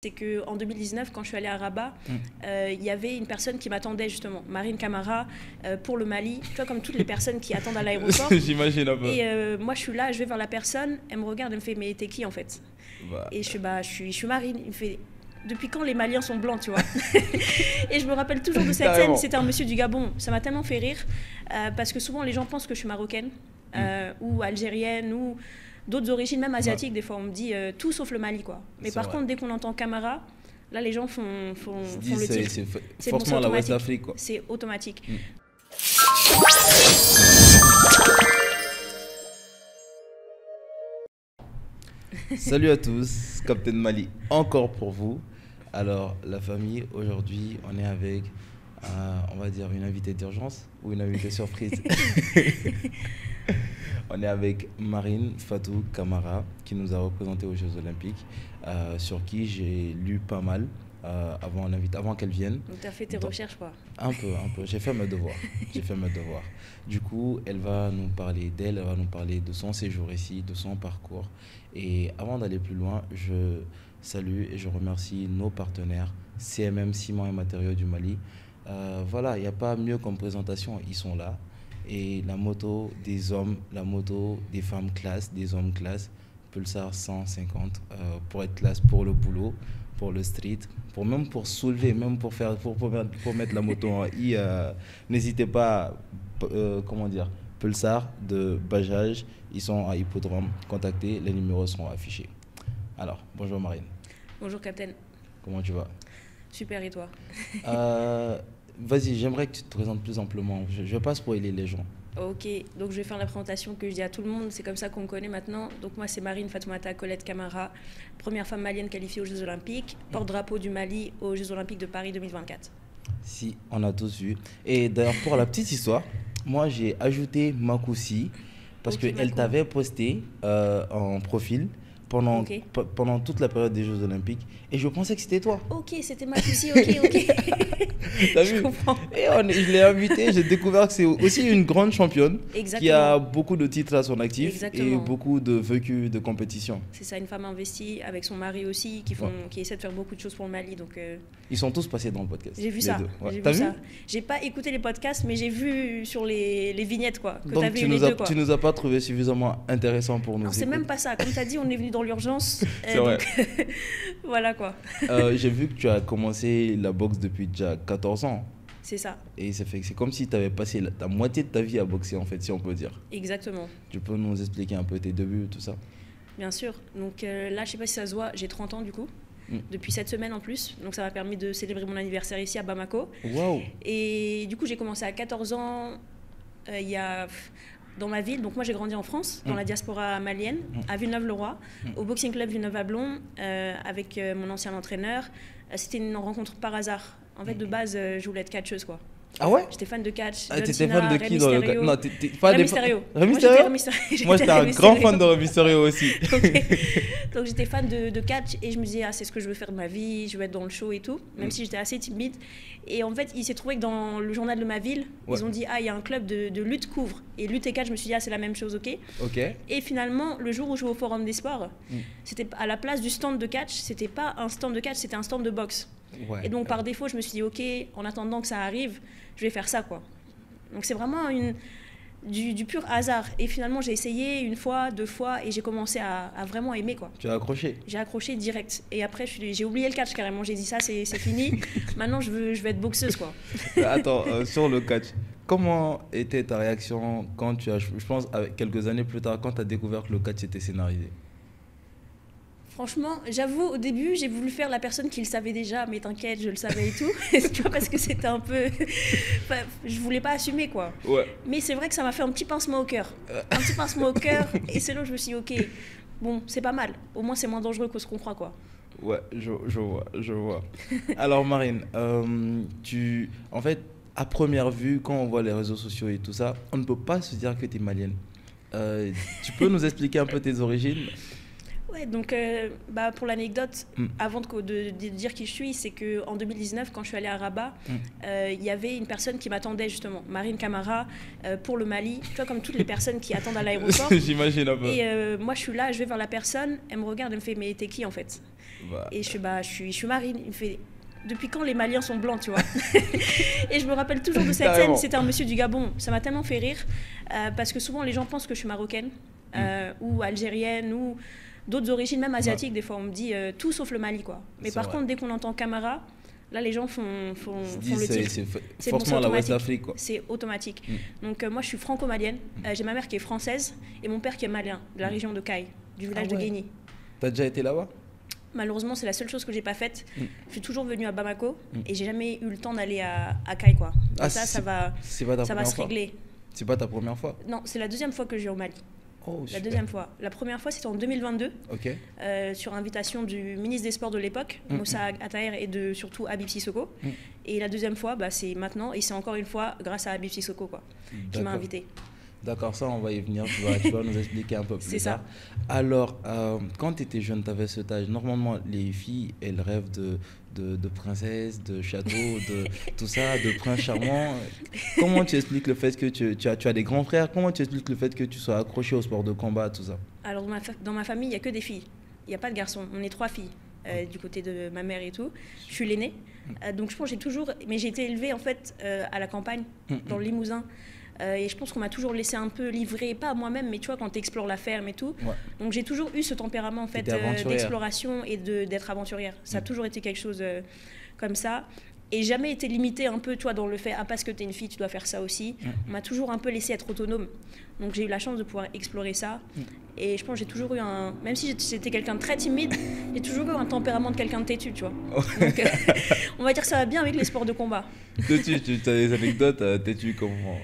C'est qu'en 2019, quand je suis allée à Rabat, il y avait une personne qui m'attendait justement, Marine Camara, pour le Mali. Tu vois, comme toutes les personnes qui attendent à l'aéroport. J'imagine un peu. Et moi, je suis là, je vais vers la personne, elle me regarde, elle me fait « mais t'es qui en fait ?» Et je suis je suis Marine. Il me fait « depuis quand les Maliens sont blancs, tu vois ?» Et je me rappelle toujours de cette scène, c'était un monsieur du Gabon. Ça m'a tellement fait rire, parce que souvent les gens pensent que je suis marocaine, ou algérienne, ou... d'autres origines, même asiatiques, des fois, on me dit tout sauf le Mali, quoi. Mais par contre, dès qu'on entend Camara, là, les gens font le titre. C'est forcément la West d'Afrique, quoi. C'est automatique. Salut à tous, Captain Mali, encore pour vous. Alors, la famille, aujourd'hui, on est avec, on va dire, une invitée d'urgence ou une invitée surprise. On est avec Marine Fatou Camara, qui nous a représenté aux Jeux Olympiques, sur qui j'ai lu pas mal avant qu'elle vienne. Donc, tu as fait tes recherches, quoi. Un peu. J'ai fait mes devoirs. Du coup, elle va nous parler d'elle, elle va nous parler de son séjour ici, de son parcours. Et avant d'aller plus loin, je salue et je remercie nos partenaires, CMM Ciment et Matériaux du Mali. Voilà, il n'y a pas mieux comme présentation, ils sont là. Et la moto des hommes, la moto des femmes classe, des hommes classe, Pulsar 150, pour être classe pour le boulot, pour le street, pour soulever, même pour mettre la moto en I. N'hésitez pas, Pulsar de Bajaj, ils sont à Hippodrome, contactez, les numéros seront affichés. Alors, bonjour Marine. Bonjour Captain. Comment tu vas? Super, et toi? Vas-y, j'aimerais que tu te présentes plus amplement. Je ne vais pas spoiler les gens. Ok, donc je vais faire la présentation que je dis à tout le monde. C'est comme ça qu'on me connaît maintenant. Donc moi, c'est Marine Fatoumata Colette Camara, première femme malienne qualifiée aux Jeux Olympiques, porte-drapeau du Mali aux Jeux Olympiques de Paris 2024. Si, on a tous vu. Et d'ailleurs, pour la petite histoire, moi, j'ai ajouté Makoussi parce qu'elle t'avait posté en profil pendant toute la période des Jeux Olympiques et je pensais que c'était toi. Ok, c'était Makoussi, ok. T'as vu? Je comprends. Et je l'ai invitée, j'ai découvert que c'est aussi une grande championne. Exactement. Qui a beaucoup de titres à son actif. Exactement. Et beaucoup de vécu de compétition. C'est ça, une femme investie avec son mari aussi qui essaie de faire beaucoup de choses pour le Mali. Donc, ils sont tous passés dans le podcast. J'ai vu ça. Ouais. T'as vu ça. J'ai pas écouté les podcasts, mais j'ai vu sur les vignettes quoi. Que donc tu nous as pas trouvé suffisamment intéressant pour nous. Non, c'est même pas ça. Comme tu as dit, on est venu dans l'urgence. C'est vrai. Voilà quoi. J'ai vu que tu as commencé la boxe depuis déjà 14 ans. C'est ça. Et c'est comme si tu avais passé la moitié de ta vie à boxer en fait, si on peut dire. Exactement. Tu peux nous expliquer un peu tes débuts, tout ça? Bien sûr. Donc là, je sais pas si ça se voit, j'ai 30 ans du coup. Depuis cette semaine en plus. Donc ça m'a permis de célébrer mon anniversaire ici à Bamako. Waouh. Et du coup, j'ai commencé à 14 ans dans ma ville. Donc moi, j'ai grandi en France, dans la diaspora malienne, à Villeneuve-le-Roi, au Boxing Club Villeneuve-Ablon, avec mon ancien entraîneur. C'était une rencontre par hasard. En fait, de base, je voulais être catcheuse, quoi. Ah ouais? J'étais fan de catch. T'étais fan de qui dans le catch? Non, t'étais pas Rey Mysterio. Moi, j'étais un grand fan de Rey Mysterio aussi. Donc, j'étais fan de catch et je me disais, c'est ce que je veux faire de ma vie, je veux être dans le show et tout, même si j'étais assez timide. Et en fait, il s'est trouvé que dans le journal de ma ville, ils ont dit, il y a un club de lutte couvre. Et lutte et catch, je me suis dit, c'est la même chose, ok. Et finalement, le jour où je vais au Forum des Sports, c'était à la place du stand de catch, c'était pas un stand de catch, c'était un stand de boxe. Ouais. Et donc, par défaut, je me suis dit, ok, en attendant que ça arrive, je vais faire ça, quoi. Donc, c'est vraiment du pur hasard. Et finalement, j'ai essayé une fois, deux fois, et j'ai commencé à vraiment aimer, quoi. Tu as accroché? J'ai accroché direct. Et après, j'ai oublié le catch, carrément. J'ai dit, ça, c'est fini. Maintenant, je veux être boxeuse, quoi. Attends, sur le catch, comment était ta réaction quand tu as, je pense, quelques années plus tard, quand tu as découvert que le catch était scénarisé? Franchement, j'avoue, au début, j'ai voulu faire la personne qui le savait déjà, mais t'inquiète, je le savais et tout. Tu vois, parce que c'était un peu... Enfin, je voulais pas assumer, quoi. Ouais. Mais c'est vrai que ça m'a fait un petit pincement au cœur. Un petit pincement au cœur. Et c'est là où je me suis dit, ok, bon, c'est pas mal. Au moins, c'est moins dangereux que ce qu'on croit, quoi. Ouais, je vois. Alors, Marine, en fait, à première vue, quand on voit les réseaux sociaux et tout ça, on ne peut pas se dire que tu es malienne. Tu peux nous expliquer un peu tes origines? Ouais, donc pour l'anecdote, avant de dire qui je suis, c'est qu'en 2019, quand je suis allée à Rabat, il y avait une personne qui m'attendait justement, Marine Camara, pour le Mali, tu vois, comme toutes les personnes qui attendent à l'aéroport. J'imagine un peu. Et moi, je suis là, je vais vers la personne, elle me regarde, elle me fait, mais t'es qui en fait? Et je fais, je suis Marine. Il me fait, depuis quand les Maliens sont blancs, tu vois? Et je me rappelle toujours de cette scène, c'était un monsieur du Gabon. Ça m'a tellement fait rire, parce que souvent les gens pensent que je suis marocaine, ou algérienne, ou d'autres origines, même asiatiques. Des fois, on me dit tout sauf le Mali, quoi. Mais par contre, dès qu'on entend Camara, là, les gens font le titre. C'est forcément la West d'Afrique, quoi. C'est automatique. Donc, moi, je suis franco-malienne. J'ai ma mère qui est française et mon père qui est malien, de la région de Caille, du village de Guéni. T'as déjà été là-bas? Malheureusement, c'est la seule chose que j'ai pas faite. Je suis toujours venue à Bamako et j'ai jamais eu le temps d'aller à Caille, quoi. Et ça va se régler. C'est pas ta première fois? Non, c'est la deuxième fois que je vais au Mali. La deuxième fois. La première fois, c'était en 2022, sur invitation du ministre des Sports de l'époque, Moussa Attaher, et surtout Habib Sissoko. Et la deuxième fois, c'est maintenant, et c'est encore une fois grâce à Habib Sissoko, quoi, qui m'a invité. D'accord, ça on va y venir, tu vas nous expliquer un peu plus tard. Ça. Alors, quand tu étais jeune, tu avais cet âge. Normalement, les filles, elles rêvent de princesse, de château, de tout ça, de prince charmant. Comment tu expliques le fait que tu as des grands frères? Comment tu expliques le fait que tu sois accroché au sport de combat, tout ça? Alors, dans ma famille, il n'y a que des filles. Il n'y a pas de garçons. On est 3 filles, du côté de ma mère et tout. Je suis l'aînée. Donc, je pense que j'ai toujours... Mais j'ai été élevée, en fait, à la campagne, dans le Limousin. Et je pense qu'on m'a toujours laissé un peu livrer, pas à moi-même, mais tu vois, quand tu explores la ferme et tout. Donc j'ai toujours eu ce tempérament en fait, d'exploration et d'être aventurière. Ça a toujours été quelque chose comme ça. Et jamais été limitée un peu, tu vois, dans le fait, parce que tu es une fille, tu dois faire ça aussi. On m'a toujours un peu laissé être autonome. Donc j'ai eu la chance de pouvoir explorer ça. Et je pense que j'ai toujours eu même si j'étais quelqu'un de très timide, j'ai toujours eu un tempérament de quelqu'un de têtu, tu vois. Donc on va dire que ça va bien avec les sports de combat. Têtu, tu as des anecdotes têtu comment?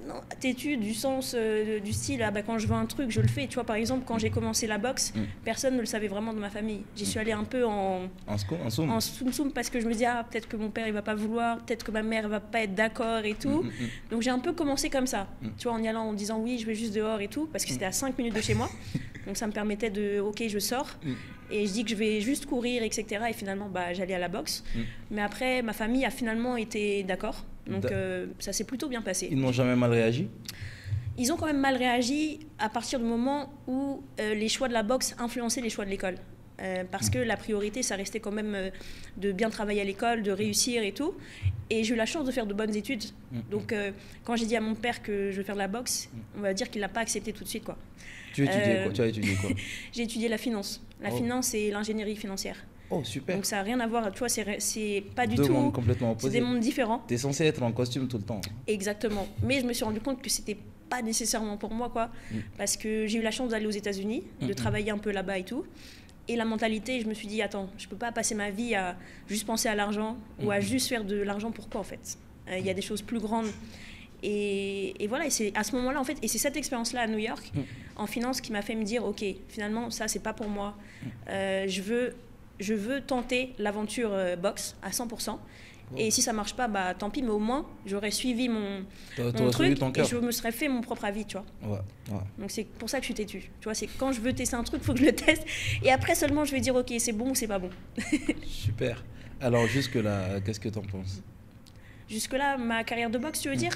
Non, têtu du sens du style, quand je veux un truc, je le fais. Tu vois, par exemple, quand j'ai commencé la boxe, personne ne le savait vraiment de ma famille. J'y suis allée un peu en soum parce que je me dis, peut-être que mon père il va pas vouloir, peut-être que ma mère va pas être d'accord et tout. Donc j'ai un peu commencé comme ça, tu vois, en y allant, en disant oui, je vais juste dehors et tout, parce que c'était à 5 minutes de chez moi. Donc ça me permettait ok, je sors. Et je dis que je vais juste courir, etc. Et finalement, j'allais à la boxe. Mais après, ma famille a finalement été d'accord. Donc ça s'est plutôt bien passé. Ils n'ont jamais mal réagi? Ils ont quand même mal réagi à partir du moment où les choix de la boxe influençaient les choix de l'école. Parce que la priorité, ça restait quand même de bien travailler à l'école, de réussir et tout. Et j'ai eu la chance de faire de bonnes études. Donc quand j'ai dit à mon père que je veux faire de la boxe, on va dire qu'il n'a pas accepté tout de suite, quoi. Tu as étudié quoi? J'ai étudié la finance. La finance et l'ingénierie financière. Oh, super. Donc ça n'a rien à voir, tu vois, c'est pas du tout... Deux mondes complètement opposés. C'est des mondes différents. Tu es censé être en costume tout le temps. Exactement. Mais je me suis rendu compte que c'était pas nécessairement pour moi, quoi. Parce que j'ai eu la chance d'aller aux États-Unis, de travailler un peu là-bas et tout. Et la mentalité, je me suis dit, attends, je peux pas passer ma vie à juste penser à l'argent ou à juste faire de l'argent. Pourquoi, en fait? Il y a des choses plus grandes. Et voilà, et c'est à ce moment-là, en fait, et c'est cette expérience-là à New York, en finance, qui m'a fait me dire, ok, finalement, ça, c'est pas pour moi. Je veux tenter l'aventure boxe à 100%. Et si ça marche pas, tant pis, mais au moins, j'aurais suivi mon truc et je me serais fait mon propre avis, tu vois. Donc c'est pour ça que je suis têtue. Tu vois, c'est quand je veux tester un truc, il faut que je le teste. Et après seulement, je vais dire, ok, c'est bon ou c'est pas bon. Super. Alors jusque-là, qu'est-ce que tu en penses? Jusque-là, ma carrière de boxe, tu veux dire?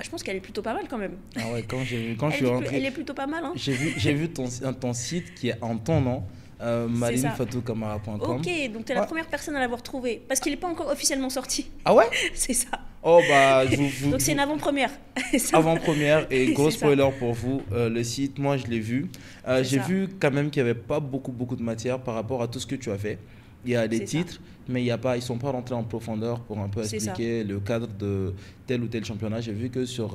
Je pense qu'elle est plutôt pas mal quand même. Ah ouais, quand je suis rentré... Elle est plutôt pas mal, hein. J'ai vu ton site qui est en ton nom. MarineFatouCamara.com. Ok, donc tu es la première personne à l'avoir trouvé. Parce qu'il n'est pas encore officiellement sorti. Ah ouais? C'est ça. Oh donc c'est une avant-première. Avant-première et gros spoiler pour vous. Le site, moi je l'ai vu. J'ai vu quand même qu'il n'y avait pas beaucoup de matière par rapport à tout ce que tu as fait. Il y a des titres, mais ils ne sont pas rentrés en profondeur pour un peu expliquer le cadre de tel ou tel championnat. J'ai vu que sur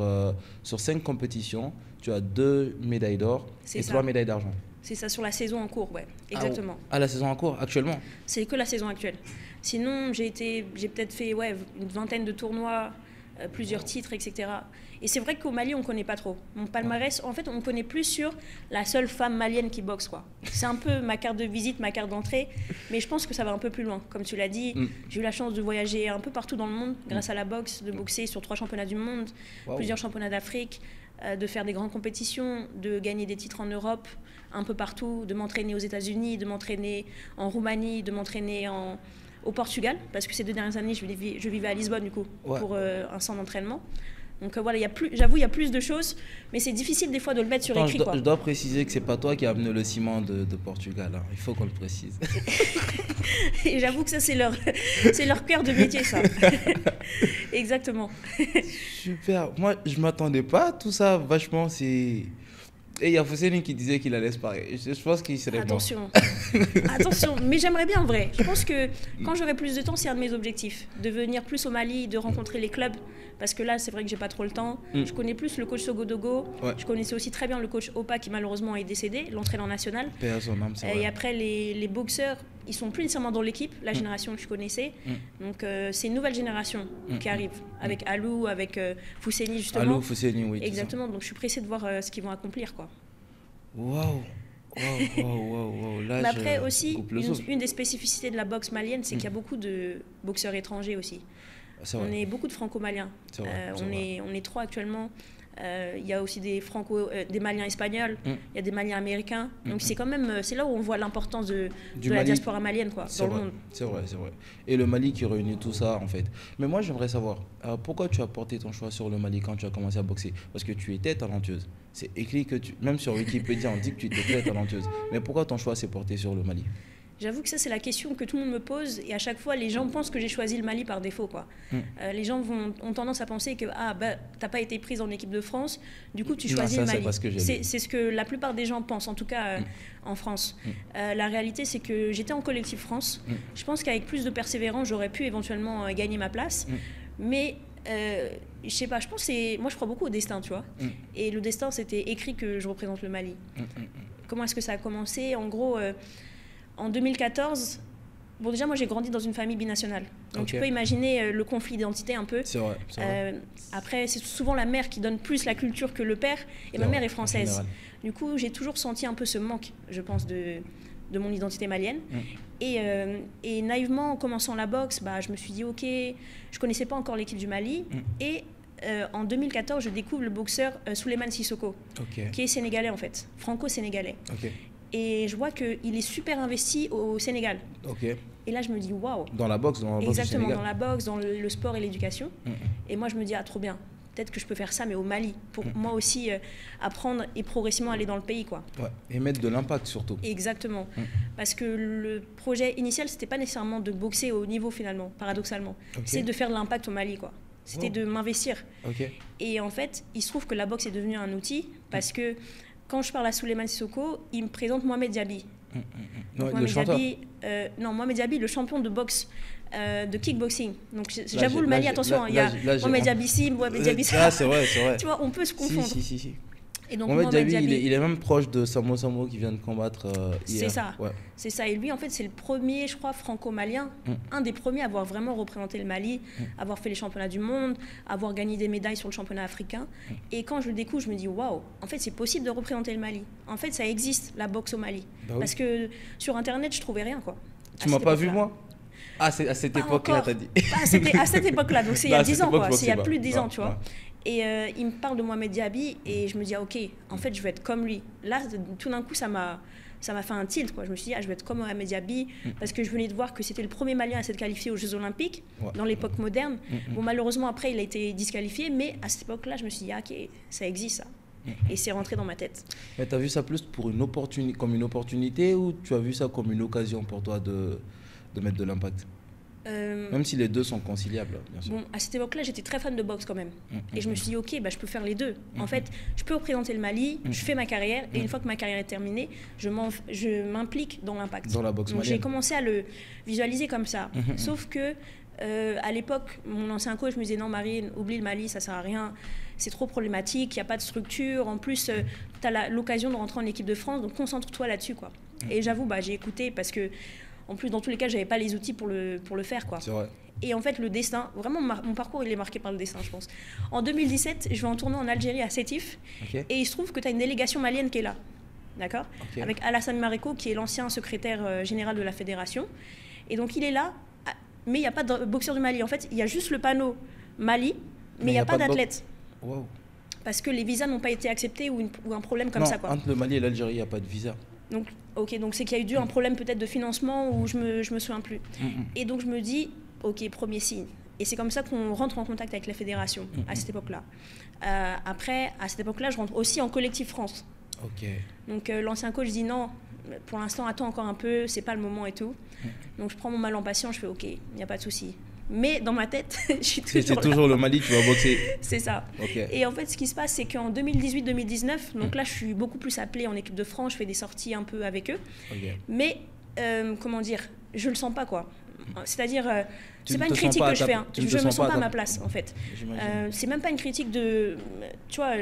5 compétitions, tu as 2 médailles d'or et 3 médailles d'argent. C'est ça, sur la saison en cours, ouais, exactement. La saison en cours, actuellement? C'est que la saison actuelle. Sinon, j'ai peut-être fait une vingtaine de tournois plusieurs titres, etc. Et c'est vrai qu'au Mali, on ne connaît pas trop. Mon palmarès, en fait, on me connaît plus sur la seule femme malienne qui boxe, quoi. C'est un peu ma carte de visite, ma carte d'entrée, mais je pense que ça va un peu plus loin. Comme tu l'as dit, j'ai eu la chance de voyager un peu partout dans le monde grâce à la boxe, de boxer sur 3 championnats du monde, plusieurs championnats d'Afrique, de faire des grandes compétitions, de gagner des titres en Europe, un peu partout, de m'entraîner aux États-Unis, de m'entraîner en Roumanie, de m'entraîner au Portugal, parce que ces 2 dernières années, je vivais à Lisbonne, du coup, pour un centre d'entraînement. Donc voilà, j'avoue, il y a plus de choses, mais c'est difficile des fois de le mettre sur écrit. Je dois préciser que c'est pas toi qui as amené le ciment de Portugal, hein. Il faut qu'on le précise. Et j'avoue que ça, c'est leur cœur de métier, ça. Exactement. Super. Moi, je m'attendais pas à tout ça, vachement, c'est... Et il y a Fosséline qui disait qu'il allait se parer. Je pense qu'il serait Attention. Attention, mais j'aimerais bien en vrai. Je pense que quand j'aurai plus de temps, c'est un de mes objectifs. De venir plus au Mali, de rencontrer les clubs. Parce que là, c'est vrai que j'ai pas trop le temps. Je connais plus le coach Sogodogo. Je connaissais aussi très bien le coach Opa qui malheureusement est décédé, l'entraîneur national. Et après, les boxeurs, ils sont plus nécessairement dans l'équipe, la génération que je connaissais. Donc c'est une nouvelle génération qui arrive. Avec Alou, avec Fousseni justement. Alou, Fousseni, oui. Exactement. Donc je suis pressée de voir ce qu'ils vont accomplir, quoi. Waouh. Mais après aussi, une des spécificités de la boxe malienne, c'est qu'il y a beaucoup de boxeurs étrangers aussi. On est beaucoup de franco-maliens. On est 3 actuellement. Il y a aussi des Maliens espagnols, il y a des Maliens américains. Donc c'est quand même, c'est là où on voit l'importance de la diaspora malienne, quoi, dans le monde. C'est vrai. Et le Mali qui réunit tout ça, en fait. Mais moi, j'aimerais savoir, pourquoi tu as porté ton choix sur le Mali quand tu as commencé à boxer? Parce que tu étais talentueuse. C'est écrit que même sur Wikipédia, on dit que tu étais très talentueuse. Mais pourquoi ton choix s'est porté sur le Mali? J'avoue que ça, c'est la question que tout le monde me pose. Et à chaque fois, les gens pensent que j'ai choisi le Mali par défaut, quoi. Les gens ont tendance à penser que t'as pas été prise en équipe de France, du coup, tu choisis le Mali. C'est ce que la plupart des gens pensent, en tout cas en France. La réalité, c'est que j'étais en collectif France. Je pense qu'avec plus de persévérance, j'aurais pu éventuellement gagner ma place. Mais je sais pas, moi je crois beaucoup au destin, tu vois. Et le destin, c'était écrit que je représente le Mali. Comment est-ce que ça a commencé? En gros... En 2014, bon déjà moi j'ai grandi dans une famille binationale, donc tu peux imaginer le conflit d'identité un peu. C'est vrai. Après c'est souvent la mère qui donne plus la culture que le père, et ma mère est française. Du coup j'ai toujours senti un peu ce manque, je pense, de mon identité malienne. Et naïvement en commençant la boxe, je me suis dit ok, je connaissais pas encore l'équipe du Mali, et en 2014 je découvre le boxeur Souleymane Sissoko, qui est sénégalais en fait, franco-sénégalais. Et je vois qu'il est super investi au Sénégal. Et là, je me dis, waouh. Dans la boxe, Exactement, dans la boxe, dans le sport et l'éducation. Et moi, je me dis, trop bien. Peut-être que je peux faire ça, mais au Mali. Pour moi aussi, apprendre et progressivement aller dans le pays, quoi. Et mettre de l'impact, surtout. Exactement. Parce que le projet initial, c'était pas nécessairement de boxer au haut niveau, finalement, paradoxalement. C'est de faire de l'impact au Mali, quoi. C'était de m'investir. Et en fait, il se trouve que la boxe est devenue un outil parce que quand je parle à Souleymane Sissoko, il me présente Mohamed Diaby. Mohamed Diaby, le champion de boxe, de kickboxing. Donc j'avoue, le Mali, attention, il y a Mohamed Diaby ci, Mohamed Diaby ça. C'est vrai. Tu vois, on peut se confondre. Si. Et donc Mohamed Diaby, il est même proche de Samo qui vient de combattre hier. C'est ça. Et lui, en fait, c'est le premier, je crois, franco-malien, un des premiers à avoir vraiment représenté le Mali, avoir fait les championnats du monde, avoir gagné des médailles sur le championnat africain. Et quand je le découvre, je me dis, waouh, en fait, c'est possible de représenter le Mali. En fait, ça existe, la boxe au Mali. Parce que sur Internet, je trouvais rien, quoi. Tu m'as pas vu, moi? À cette époque-là, t'as dit. À cette époque-là, donc c'est il y a 10 ans, quoi. C'est il y a plus de 10 ans, tu vois. Et il me parle de Mohamed Diaby et je me dis, ok, en fait, je vais être comme lui. Là, tout d'un coup, ça m'a fait un tilt, quoi. Je me suis dit, je vais être comme Mohamed Diaby parce que je venais de voir que c'était le premier Malien à s'être qualifié aux Jeux Olympiques dans l'époque moderne. Bon, malheureusement, après, il a été disqualifié, mais à cette époque-là, je me suis dit, ok, ça existe, ça. Et c'est rentré dans ma tête. Mais tu as vu ça plus comme une opportunité ou tu as vu ça comme une occasion pour toi de mettre de l'impact? Même si les deux sont conciliables, bien sûr. Bon, à cette époque-là, j'étais très fan de boxe quand même. Et je me suis dit, ok, je peux faire les deux. En fait, je peux représenter le Mali, je fais ma carrière, et une fois que ma carrière est terminée, je m'implique dans l'impact. Dans la boxe malienne. Donc j'ai commencé à le visualiser comme ça. Sauf que, à l'époque, mon ancien coach me disait, non Marine, oublie le Mali, ça sert à rien. C'est trop problématique, il n'y a pas de structure. En plus, tu as l'occasion de rentrer en équipe de France, donc concentre-toi là-dessus, quoi. Et j'avoue, j'ai écouté parce que, en plus, dans tous les cas, je n'avais pas les outils pour le faire, quoi. C'est vrai. Et en fait, le destin, vraiment, mon parcours, il est marqué par le destin, je pense. En 2017, je vais en tournée en Algérie, à Sétif. Et il se trouve que tu as une délégation malienne qui est là. D'accord. Avec Alassane Mareko, qui est l'ancien secrétaire général de la fédération. Et donc, il est là, mais il n'y a pas de boxeur du Mali. En fait, il y a juste le panneau Mali, mais il n'y a pas d'athlète. Wow. Parce que les visas n'ont pas été acceptés ou un problème comme ça, quoi. Entre le Mali et l'Algérie, il n'y a pas de visa. Donc, donc c'est qu'il y a eu un problème peut-être de financement ou je me souviens plus. Et donc, je me dis, ok, premier signe. Et c'est comme ça qu'on rentre en contact avec la fédération à cette époque-là. Après, à cette époque-là, je rentre aussi en collectif France. Donc l'ancien coach dit non, pour l'instant attends encore un peu, c'est pas le moment et tout. Donc je prends mon mal en patience, je fais ok, il n'y a pas de souci. Mais dans ma tête, je suis toujours c'est toujours le Mali, tu vas boxer. C'est ça. Et en fait, ce qui se passe, c'est qu'en 2018-2019, donc là, je suis beaucoup plus appelée en équipe de France, je fais des sorties un peu avec eux. Mais comment dire, je le sens pas, quoi. C'est-à-dire, c'est pas une critique que je fais. Je me sens pas à ma place, en fait. C'est même pas une critique de, tu vois.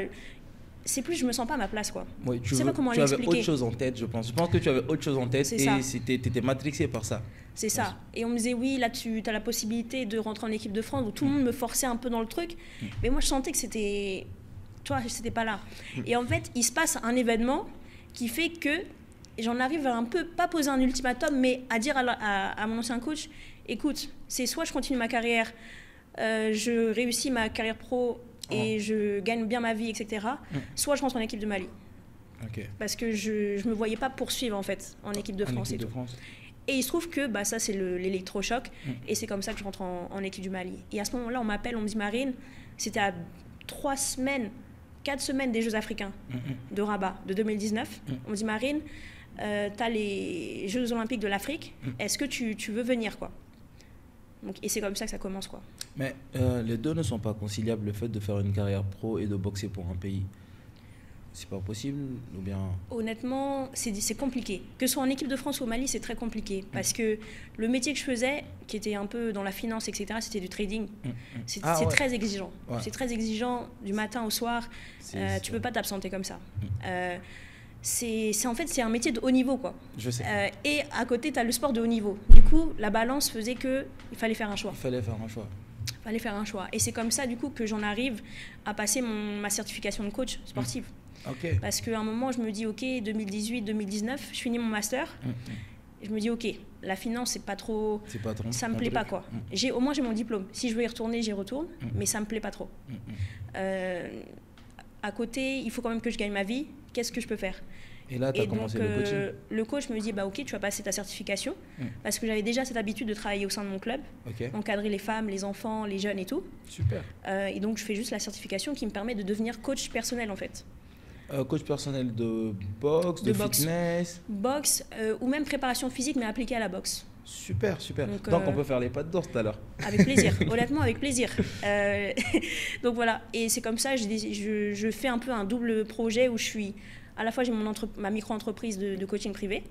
C'est plus je me sens pas à ma place, quoi. Oui, tu avais autre chose en tête, je pense. Je pense que tu avais autre chose en tête et tu étais matrixé par ça. C'est ça. Et on me disait oui, là tu as la possibilité de rentrer en équipe de France, où tout le monde me forçait un peu dans le truc. Mais moi je sentais que c'était, tu vois, c'était pas là. Et en fait, il se passe un événement qui fait que j'en arrive à un peu, pas poser un ultimatum, mais à dire à mon ancien coach, écoute, c'est soit je continue ma carrière, je réussis ma carrière pro et je gagne bien ma vie, etc. Soit je rentre en équipe de Mali. Parce que je me voyais pas poursuivre, en fait, en équipe de France. Et il se trouve que ça, c'est l'électrochoc. Et c'est comme ça que je rentre en équipe du Mali. Et à ce moment-là, on m'appelle, on me dit, Marine, c'était à 4 semaines des Jeux africains de Rabat de 2019. On me dit, Marine, tu as les Jeux olympiques de l'Afrique. Est-ce que tu veux venir, quoi? Donc, et c'est comme ça que ça commence, quoi. Mais les deux ne sont pas conciliables, le fait de faire une carrière pro et de boxer pour un pays. C'est pas possible ou bien... Honnêtement, c'est compliqué. Que ce soit en équipe de France ou au Mali, c'est très compliqué. Parce que le métier que je faisais, qui était un peu dans la finance, etc., c'était du trading. C'est très exigeant. C'est très exigeant du matin au soir. Tu peux pas t'absenter comme ça. En fait, c'est un métier de haut niveau, quoi. Je sais. Et à côté, tu as le sport de haut niveau. Du coup, la balance faisait qu'il fallait faire un choix. Il fallait faire un choix. Et c'est comme ça, du coup, que j'en arrive à passer ma certification de coach sportif. Parce qu'à un moment, je me dis, OK, 2018-2019, je finis mon master. Je me dis, OK, la finance, c'est pas trop... ça me plaît pas, quoi. Au moins, j'ai mon diplôme. Si je veux y retourner, j'y retourne. Mais ça me plaît pas trop. À côté, il faut quand même que je gagne ma vie. Qu'est-ce que je peux faire? Et là, tu as commencé le coaching. Le coach me dit, OK, tu vas passer ta certification. Parce que j'avais déjà cette habitude de travailler au sein de mon club. Encadrer les femmes, les enfants, les jeunes et tout. Super. Et donc, je fais juste la certification qui me permet de devenir coach personnel, en fait. Coach personnel de boxe, de fitness. Boxe ou même préparation physique, mais appliquée à la boxe. Super. Donc on peut faire les pas de danse tout à l'heure. Avec plaisir, honnêtement avec plaisir. Donc voilà, et c'est comme ça, je fais un peu un double projet où je suis... À la fois, j'ai ma micro-entreprise de coaching privé.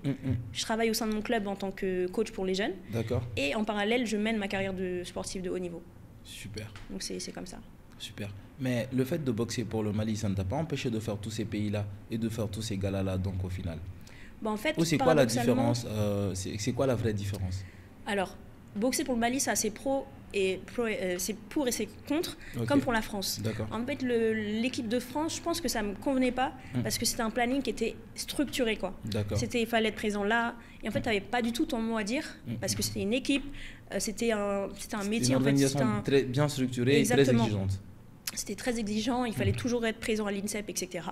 Je travaille au sein de mon club en tant que coach pour les jeunes. D'accord. Et en parallèle, je mène ma carrière de sportif de haut niveau. Super. Donc c'est comme ça. Super. Mais le fait de boxer pour le Mali, ça ne t'a pas empêché de faire tous ces pays-là et de faire tous ces galas-là, donc au final? En fait, ou c'est quoi la différence? C'est quoi la vraie différence? Alors, boxer pour le Mali, c'est assez c'est pour et c'est contre, comme pour la France. En fait, l'équipe de France, je pense que ça ne me convenait pas parce que c'était un planning qui était structuré, quoi. Il fallait être présent là. Et en fait, tu n'avais pas du tout ton mot à dire parce que c'était une équipe, c'était un métier. Une organisation très bien structurée et très exigeante. C'était très exigeant, il fallait toujours être présent à l'INSEP, etc.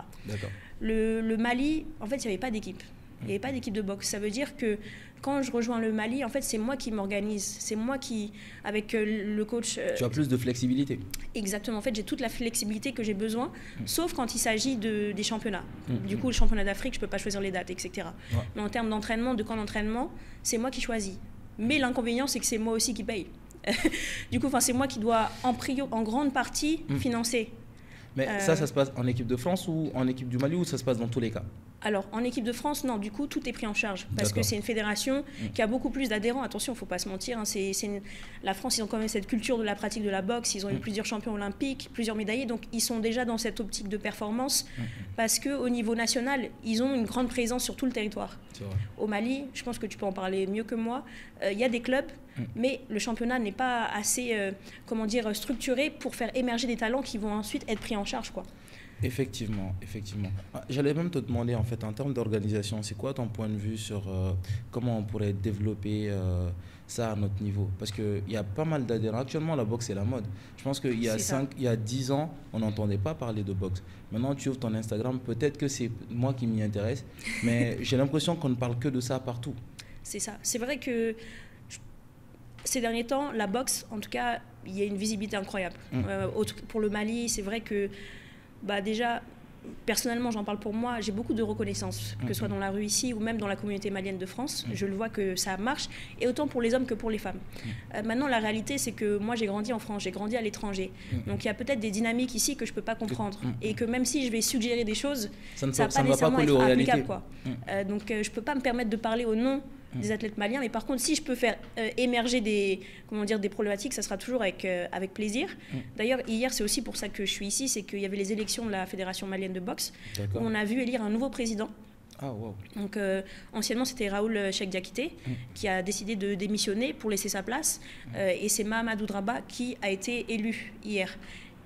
Le Mali, en fait, il n'y avait pas d'équipe. Il n'y avait pas d'équipe de boxe. Ça veut dire que quand je rejoins le Mali, en fait, c'est moi qui m'organise. C'est moi qui, avec le coach... tu as plus de flexibilité. Exactement. En fait, j'ai toute la flexibilité que j'ai besoin, sauf quand il s'agit des championnats. Du coup, le championnat d'Afrique, je ne peux pas choisir les dates, etc. Mais en termes d'entraînement, de camp d'entraînement, c'est moi qui choisis. Mais l'inconvénient, c'est que c'est moi aussi qui paye. Du coup, c'est moi qui dois, en grande partie, financer. Mais ça se passe en équipe de France ou en équipe du Mali ou ça se passe dans tous les cas? Alors, en équipe de France, non, du coup, tout est pris en charge. Parce que c'est une fédération qui a beaucoup plus d'adhérents. Attention, il ne faut pas se mentir. Hein, la France, ils ont quand même cette culture de la pratique de la boxe. Ils ont eu plusieurs champions olympiques, plusieurs médaillés. Donc, ils sont déjà dans cette optique de performance. Parce qu'au niveau national, ils ont une grande présence sur tout le territoire. Au Mali, je pense que tu peux en parler mieux que moi, il y a des clubs, mais le championnat n'est pas assez structuré pour faire émerger des talents qui vont ensuite être pris en charge, quoi. Effectivement, effectivement. J'allais même te demander, en fait, en termes d'organisation, c'est quoi ton point de vue sur comment on pourrait développer ça à notre niveau? Parce qu'il y a pas mal d'adhérents. Actuellement, la boxe, c'est la mode. Je pense qu'il y a 10 ans, on n'entendait pas parler de boxe. Maintenant, tu ouvres ton Instagram, peut-être que c'est moi qui m'y intéresse, mais j'ai l'impression qu'on ne parle que de ça partout. C'est ça. C'est vrai que ces derniers temps, la boxe, en tout cas, il y a une visibilité incroyable. Pour le Mali, c'est vrai que déjà, personnellement, j'en parle pour moi, j'ai beaucoup de reconnaissance, que ce soit dans la rue ici ou même dans la communauté malienne de France. Je le vois que ça marche, et autant pour les hommes que pour les femmes. Maintenant, la réalité, c'est que moi, j'ai grandi en France, j'ai grandi à l'étranger. Donc, il y a peut-être des dynamiques ici que je ne peux pas comprendre. Et que même si je vais suggérer des choses, ça ne va pas nécessairement être applicable, quoi. Donc, je ne peux pas me permettre de parler au nom des athlètes maliens, mais par contre, si je peux faire émerger des problématiques, ça sera toujours avec plaisir. D'ailleurs, hier, c'est aussi pour ça que je suis ici, c'est qu'il y avait les élections de la Fédération malienne de boxe, où on a vu élire un nouveau président. Ah, wow. Donc, anciennement, c'était Raoul Cheikh Diakité qui a décidé de démissionner pour laisser sa place, et c'est Mahamadou Draba qui a été élu hier.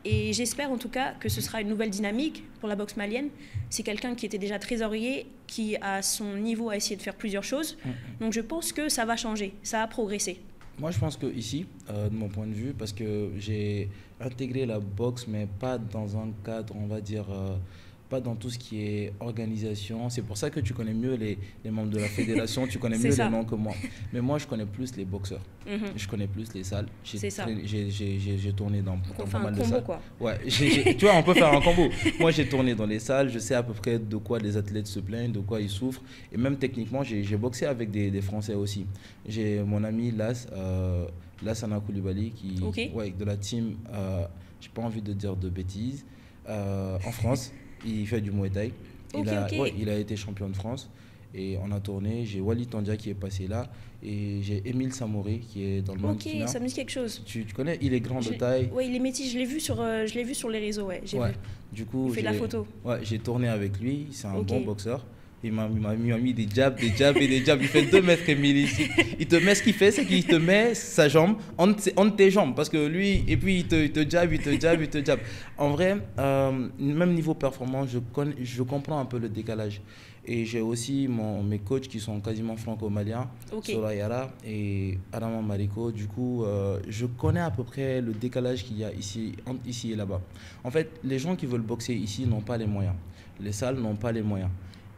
Et j'espère en tout cas que ce sera une nouvelle dynamique pour la boxe malienne. C'est quelqu'un qui était déjà trésorier, qui à son niveau a essayé de faire plusieurs choses. Donc je pense que ça va changer, ça va progresser. Moi je pense que ici, de mon point de vue, parce que j'ai intégré la boxe, mais pas dans un cadre, on va dire, pas dans tout ce qui est organisation. C'est pour ça que tu connais mieux les membres de la fédération, tu connais mieux les noms que moi. Mais moi, je connais plus les boxeurs. Je connais plus les salles. J'ai tourné dans pas mal de salles. Quoi. Ouais, tu vois, on peut faire un combo. Moi, j'ai tourné dans les salles, je sais à peu près de quoi les athlètes se plaignent, de quoi ils souffrent. Et même techniquement, j'ai boxé avec des Français aussi. J'ai mon ami Lassana Koulibaly, de la team, j'ai pas envie de dire de bêtises, en France. Il fait du Muay Thai. Il a été champion de France. Et on a tourné. J'ai Walid Tandia qui est passé là. Et j'ai Émile Samouré qui est dans le mannequinat. Ok, ça me dit quelque chose. Tu connais? Il est grand de taille. Oui, il est métis. Je l'ai vu sur les réseaux. Ouais, j'ai vu. Du coup, il fait de la photo. Ouais, j'ai tourné avec lui. C'est un bon boxeur. Il m'a mis des jabs et des jabs. Il fait 2 mètres et demi ici. Il te met ce qu'il fait, c'est qu'il te met sa jambe entre tes jambes. Parce que lui, et puis il te jab. En vrai, même niveau performance, je comprends un peu le décalage. Et j'ai aussi mes coachs qui sont quasiment franco-maliens, Sorayara et Adama Mariko. Du coup, je connais à peu près le décalage qu'il y a entre ici et là-bas. En fait, les gens qui veulent boxer ici n'ont pas les moyens. Les salles n'ont pas les moyens.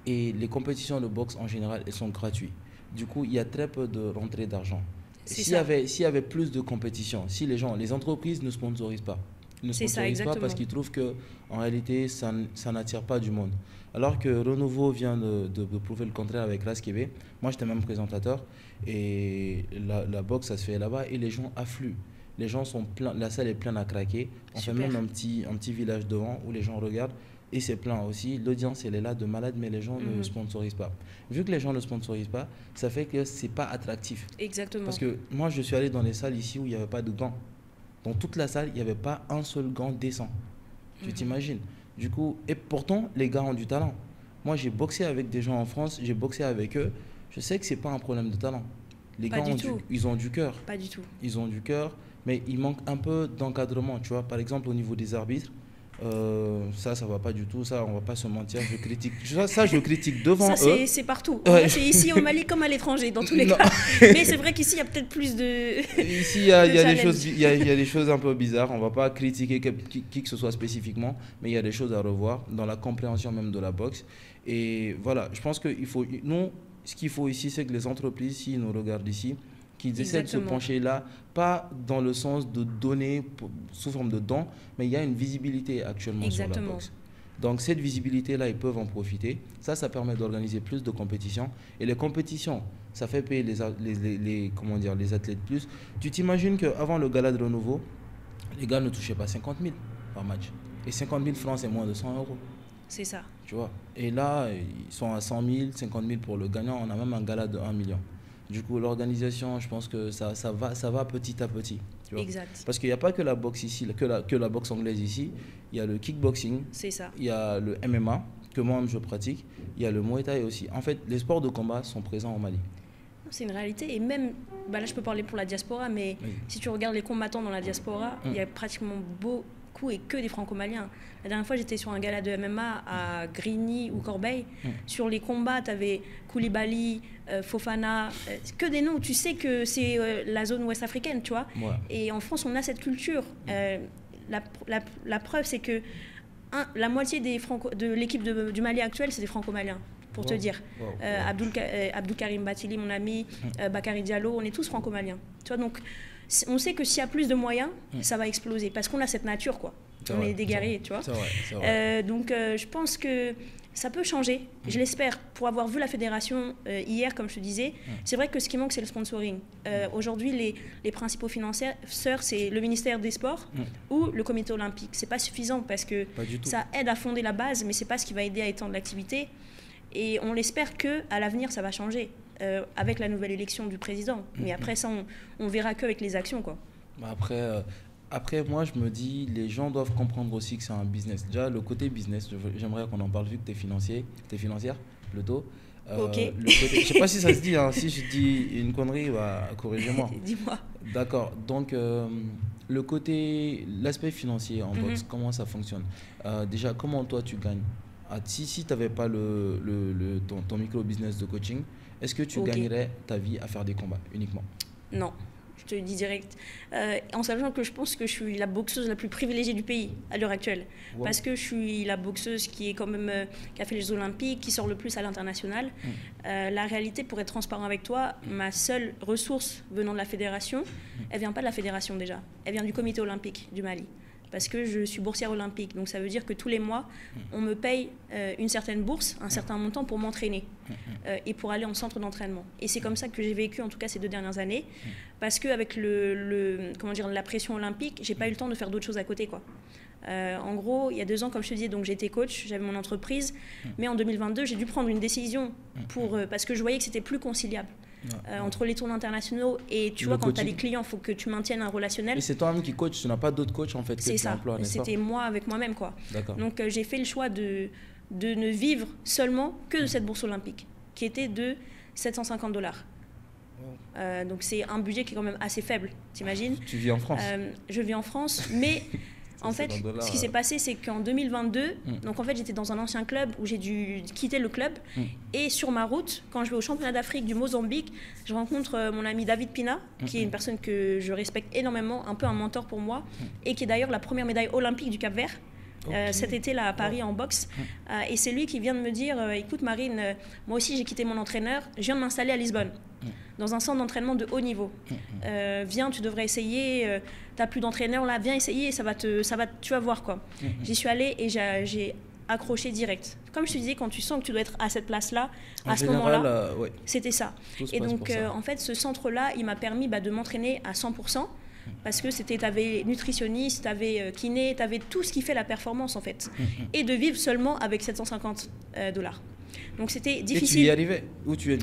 Et les compétitions de boxe, en général, elles sont gratuites. Du coup, il y a très peu de rentrée d'argent. S'il y avait plus de compétitions, si les entreprises ne sponsorisent pas, parce qu'ils trouvent qu'en réalité, ça n'attire pas du monde. Alors que Renouveau vient de prouver le contraire avec Raskebe. Moi, j'étais même présentateur. Et la boxe, ça se fait là-bas et les gens affluent. Les gens sont pleins, la salle est pleine à craquer. On fait même un petit village devant où les gens regardent. Et c'est plein aussi. L'audience, elle est là de malade, mais les gens ne sponsorisent pas. Vu que les gens ne sponsorisent pas, ça fait que c'est pas attractif. Exactement. Parce que moi, je suis allé dans les salles ici où il n'y avait pas de gants. Dans toute la salle, il n'y avait pas un seul gant décent. Tu t'imagines? Du coup, et pourtant, les gars ont du talent. Moi, j'ai boxé avec des gens en France, j'ai boxé avec eux. Je sais que c'est pas un problème de talent. Les gars, ils ont du cœur. Pas du tout. Ils ont du cœur, mais il manque un peu d'encadrement. Tu vois, par exemple, au niveau des arbitres, ça va pas du tout, ça on va pas se mentir, je critique devant eux. C'est partout, c'est ici au Mali comme à l'étranger dans tous les cas, mais c'est vrai qu'ici il y a peut-être plus de ici il y a des choses un peu bizarres, on va pas critiquer qui que ce soit spécifiquement, mais il y a des choses à revoir dans la compréhension même de la boxe. Et voilà, je pense que ce qu'il faut ici, c'est que les entreprises, s'ils nous regardent ici, qu'ils essaient de se pencher là, pas dans le sens de donner sous forme de dons, mais il y a une visibilité actuellement sur la boxe. Donc cette visibilité-là, ils peuvent en profiter. Ça permet d'organiser plus de compétitions. Et les compétitions, ça fait payer les athlètes plus. Tu t'imagines qu'avant le gala de Renouveau, les gars ne touchaient pas 50 000 par match. Et 50 000 francs, c'est moins de 100 euros. C'est ça. Tu vois. Et là, ils sont à 100 000, 50 000 pour le gagnant. On a même un gala de 1 million. Du coup, l'organisation, je pense que ça va petit à petit. Tu vois. Exact. Parce qu'il n'y a pas que la boxe ici, que la boxe anglaise ici. Il y a le kickboxing. C'est ça. Il y a le MMA, que moi-même je pratique. Il y a le Muay Thai aussi. En fait, les sports de combat sont présents au Mali. C'est une réalité. Et même, là je peux parler pour la diaspora, mais Oui. si tu regardes les combattants dans la diaspora, il y a pratiquement beaucoup et que des franco-maliens. La dernière fois, j'étais sur un gala de MMA à Grigny ou Corbeil. Sur les combats, tu avais Koulibaly, Fofana, que des noms où tu sais que c'est la zone ouest africaine, tu vois. Ouais. Et en France, on a cette culture. La preuve, c'est que la moitié de l'équipe du Mali actuelle, c'est des franco-maliens. Pour te dire. Abdul Karim Batili, mon ami, Bakary Diallo, on est tous franco-maliens. Tu vois, donc on sait que s'il y a plus de moyens, ça va exploser parce qu'on a cette nature, quoi. On est des guerriers, tu vois. C'est vrai. Donc je pense que ça peut changer. Je l'espère. Pour avoir vu la fédération hier, comme je te disais, c'est vrai que ce qui manque, c'est le sponsoring. Aujourd'hui, les principaux financeurs, c'est le ministère des Sports ou le comité olympique. C'est pas suffisant parce que ça aide à fonder la base, mais c'est pas ce qui va aider à étendre l'activité. Et on l'espère qu'à l'avenir, ça va changer avec la nouvelle élection du président. Mais après ça, on verra qu'avec les actions, quoi. Après, moi, je me dis, les gens doivent comprendre aussi que c'est un business. Déjà, le côté business, j'aimerais qu'on en parle vu que tu es financière, plutôt. Ok. Je sais pas si ça se dit, hein. Si je dis une connerie, bah, corrigez-moi. Dis-moi. D'accord. Donc, l'aspect financier en boxe, comment ça fonctionne? Déjà, comment toi, tu gagnes? Si tu n'avais pas ton micro-business de coaching, est-ce que tu gagnerais ta vie à faire des combats uniquement? Non, je te le dis direct. En sachant que je pense que je suis la boxeuse la plus privilégiée du pays à l'heure actuelle. Wow. Parce que je suis la boxeuse qui a fait les Jeux Olympiques, qui sort le plus à l'international. La réalité, pour être transparent avec toi, ma seule ressource venant de la fédération, elle ne vient pas de la fédération déjà. Elle vient du comité olympique du Mali. Parce que je suis boursière olympique. Donc ça veut dire que tous les mois, on me paye une certaine bourse, un certain montant pour m'entraîner et pour aller en centre d'entraînement. Et c'est comme ça que j'ai vécu, en tout cas ces 2 dernières années, parce qu'avec la pression olympique, j'ai pas eu le temps de faire d'autres choses à côté, quoi. En gros, il y a 2 ans, comme je te disais, donc j'étais coach, j'avais mon entreprise, mais en 2022, j'ai dû prendre une décision parce que je voyais que c'était plus conciliable. Entre les tournois internationaux et tu vois, quand tu as des clients, il faut que tu maintiennes un relationnel. Et c'est toi-même qui coach, tu n'as pas d'autres coachs en fait que tu emploies, n'est-ce pas? C'était moi avec moi-même, quoi. Donc j'ai fait le choix de ne vivre seulement que de cette bourse olympique qui était de $750. Donc c'est un budget qui est quand même assez faible, t'imagines? Tu vis en France? Je vis en France, mais en fait, ce qui s'est passé, c'est qu'en 2022, donc en fait, j'étais dans un ancien club où j'ai dû quitter le club. Et sur ma route, quand je vais au championnat d'Afrique du Mozambique, je rencontre mon ami David Pina, qui est une personne que je respecte énormément, un peu un mentor pour moi, et qui est d'ailleurs la première médaille olympique du Cap-Vert. Cet été là à Paris en boxe, et c'est lui qui vient de me dire écoute Marine, moi aussi j'ai quitté mon entraîneur, je viens de m'installer à Lisbonne dans un centre d'entraînement de haut niveau. Viens, tu devrais essayer, t'as plus d'entraîneur là, viens essayer, tu vas voir, quoi. J'y suis allée et j'ai accroché direct. Comme je te disais, quand tu sens que tu dois être à cette place-là, à ce moment-là, c'était ça. Et donc en fait, ce centre-là, il m'a permis de m'entraîner à 100%. Parce que tu avais nutritionniste, tu avais kiné, tu avais tout ce qui fait la performance en fait. Et de vivre seulement avec $750. Donc c'était difficile. Et tu y arrivais? Où tu es?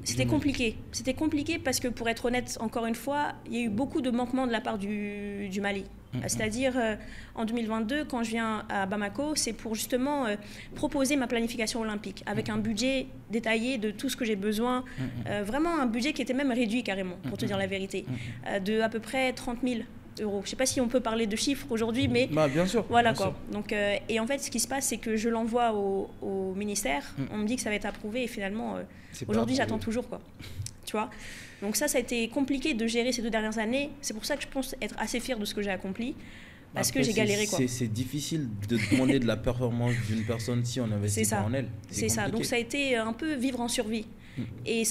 C'était compliqué. C'était compliqué parce que pour être honnête, encore une fois, il y a eu beaucoup de manquements de la part du Mali. C'est-à-dire, en 2022, quand je viens à Bamako, c'est pour justement proposer ma planification olympique avec un budget détaillé de tout ce que j'ai besoin. Vraiment un budget qui était même réduit carrément, pour te dire la vérité, de à peu près 30 000 euros. Je ne sais pas si on peut parler de chiffres aujourd'hui, mais bien sûr, voilà, bien quoi. Sûr. Donc, et en fait, ce qui se passe, c'est que je l'envoie au ministère. On me dit que ça va être approuvé et finalement, aujourd'hui, j'attends toujours, quoi. Tu vois. Donc ça a été compliqué de gérer ces 2 dernières années. C'est pour ça que je pense être assez fière de ce que j'ai accompli. Parce Après, que j'ai galéré, quoi. C'est difficile de demander de la performance d'une personne si on n'investit pas en elle. C'est ça. Donc ça a été un peu vivre en survie. Et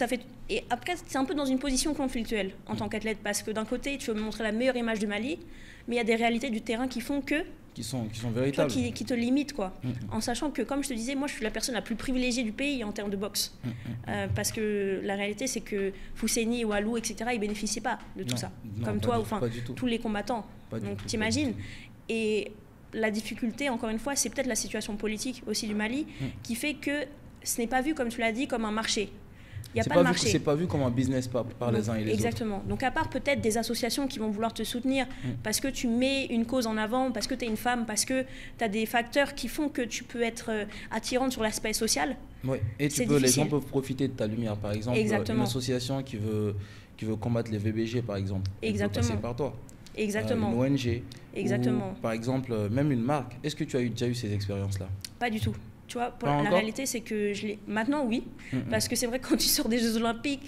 après, c'est un peu dans une position conflictuelle en tant qu'athlète. Parce que d'un côté, tu veux me montrer la meilleure image du Mali, mais il y a des réalités du terrain qui font que... Qui sont véritables. Qui te limitent, quoi. En sachant que, comme je te disais, moi, je suis la personne la plus privilégiée du pays en termes de boxe. Parce que la réalité, c'est que Fousseni, Walou, etc., ils ne bénéficient pas de tout ça. Comme toi, enfin, tous les combattants. Donc, t'imagines. Et la difficulté, encore une fois, c'est peut-être la situation politique aussi du Mali qui fait que ce n'est pas vu, comme tu l'as dit, comme un marché. Il n'y a pas de marché. C'est pas vu comme un business par les uns et les autres. Exactement. Donc à part peut-être des associations qui vont vouloir te soutenir parce que tu mets une cause en avant, parce que tu es une femme, parce que tu as des facteurs qui font que tu peux être attirante sur l'aspect social. Oui, et les gens peuvent profiter de ta lumière. Par exemple, une association qui veut combattre les VBG, par exemple, peut passer par toi. Exactement. Une ONG. Exactement. Ou, par exemple, même une marque. Est-ce que tu as déjà eu ces expériences-là? Pas du tout. Tu vois, la réalité, c'est que maintenant, oui. Parce que c'est vrai que quand tu sors des Jeux Olympiques,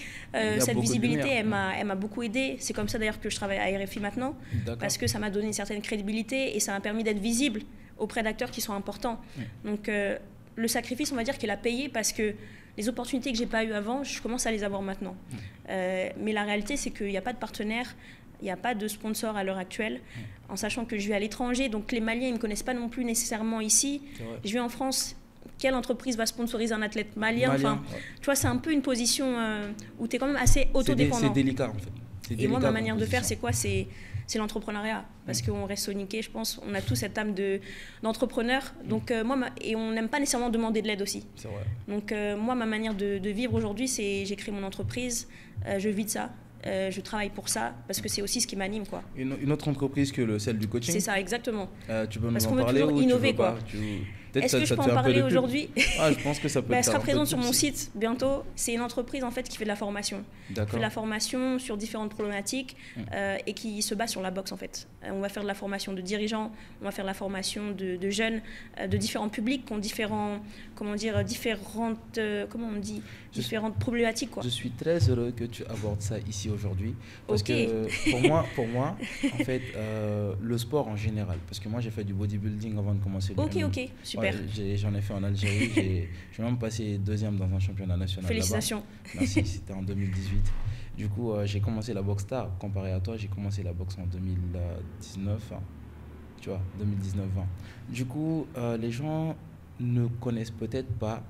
cette visibilité, elle m'a beaucoup aidée. C'est comme ça d'ailleurs que je travaille à RFI maintenant. Parce que ça m'a donné une certaine crédibilité et ça m'a permis d'être visible auprès d'acteurs qui sont importants. Donc, le sacrifice, on va dire qu'il a payé parce que les opportunités que je n'ai pas eues avant, je commence à les avoir maintenant. Mais la réalité, c'est qu'il n'y a pas de partenaire. Il n'y a pas de sponsor à l'heure actuelle, en sachant que je vais à l'étranger. Donc, les Maliens, ils ne me connaissent pas non plus nécessairement ici. Je vais en France. Quelle entreprise va sponsoriser un athlète malien, tu vois, c'est un peu une position où tu es quand même assez autodépendant. C'est délicat, en fait. Et moi, ma manière de faire, c'est quoi? C'est l'entrepreneuriat. Parce qu'on reste soniqué, je pense. On a tous cette âme d'entrepreneur. Donc, et on n'aime pas nécessairement demander de l'aide aussi. C'est vrai. Donc, moi, ma manière de vivre aujourd'hui, c'est j'ai créé mon entreprise, je vis de ça. Je travaille pour ça parce que c'est aussi ce qui m'anime, quoi. Une autre entreprise que celle du coaching. C'est ça, exactement. Tu peux nous parce en qu'on veut parler toujours ou innover, tu veux quoi. Est-ce que je peux en parler aujourd'hui? Je pense que ça peut. Elle sera présente sur mon site bientôt. C'est une entreprise en fait qui fait de la formation. Qui fait de la formation sur différentes problématiques et qui se base sur la boxe en fait. On va faire de la formation de dirigeants, on va faire de la formation de jeunes, de différents publics qui ont différentes problématiques, quoi. Je suis très heureux que tu abordes ça ici aujourd'hui parce que pour moi en fait le sport en général, parce que moi j'ai fait du bodybuilding avant de commencer le MMA. Ok, super. J'en ai fait en Algérie, j'ai même passé deuxième dans un championnat national. Félicitations. Merci, c'était en 2018. Du coup, j'ai commencé la boxe tard. Comparé à toi, j'ai commencé la boxe en 2019, tu vois, 2019-20. Du coup, les gens ne connaissent peut-être pas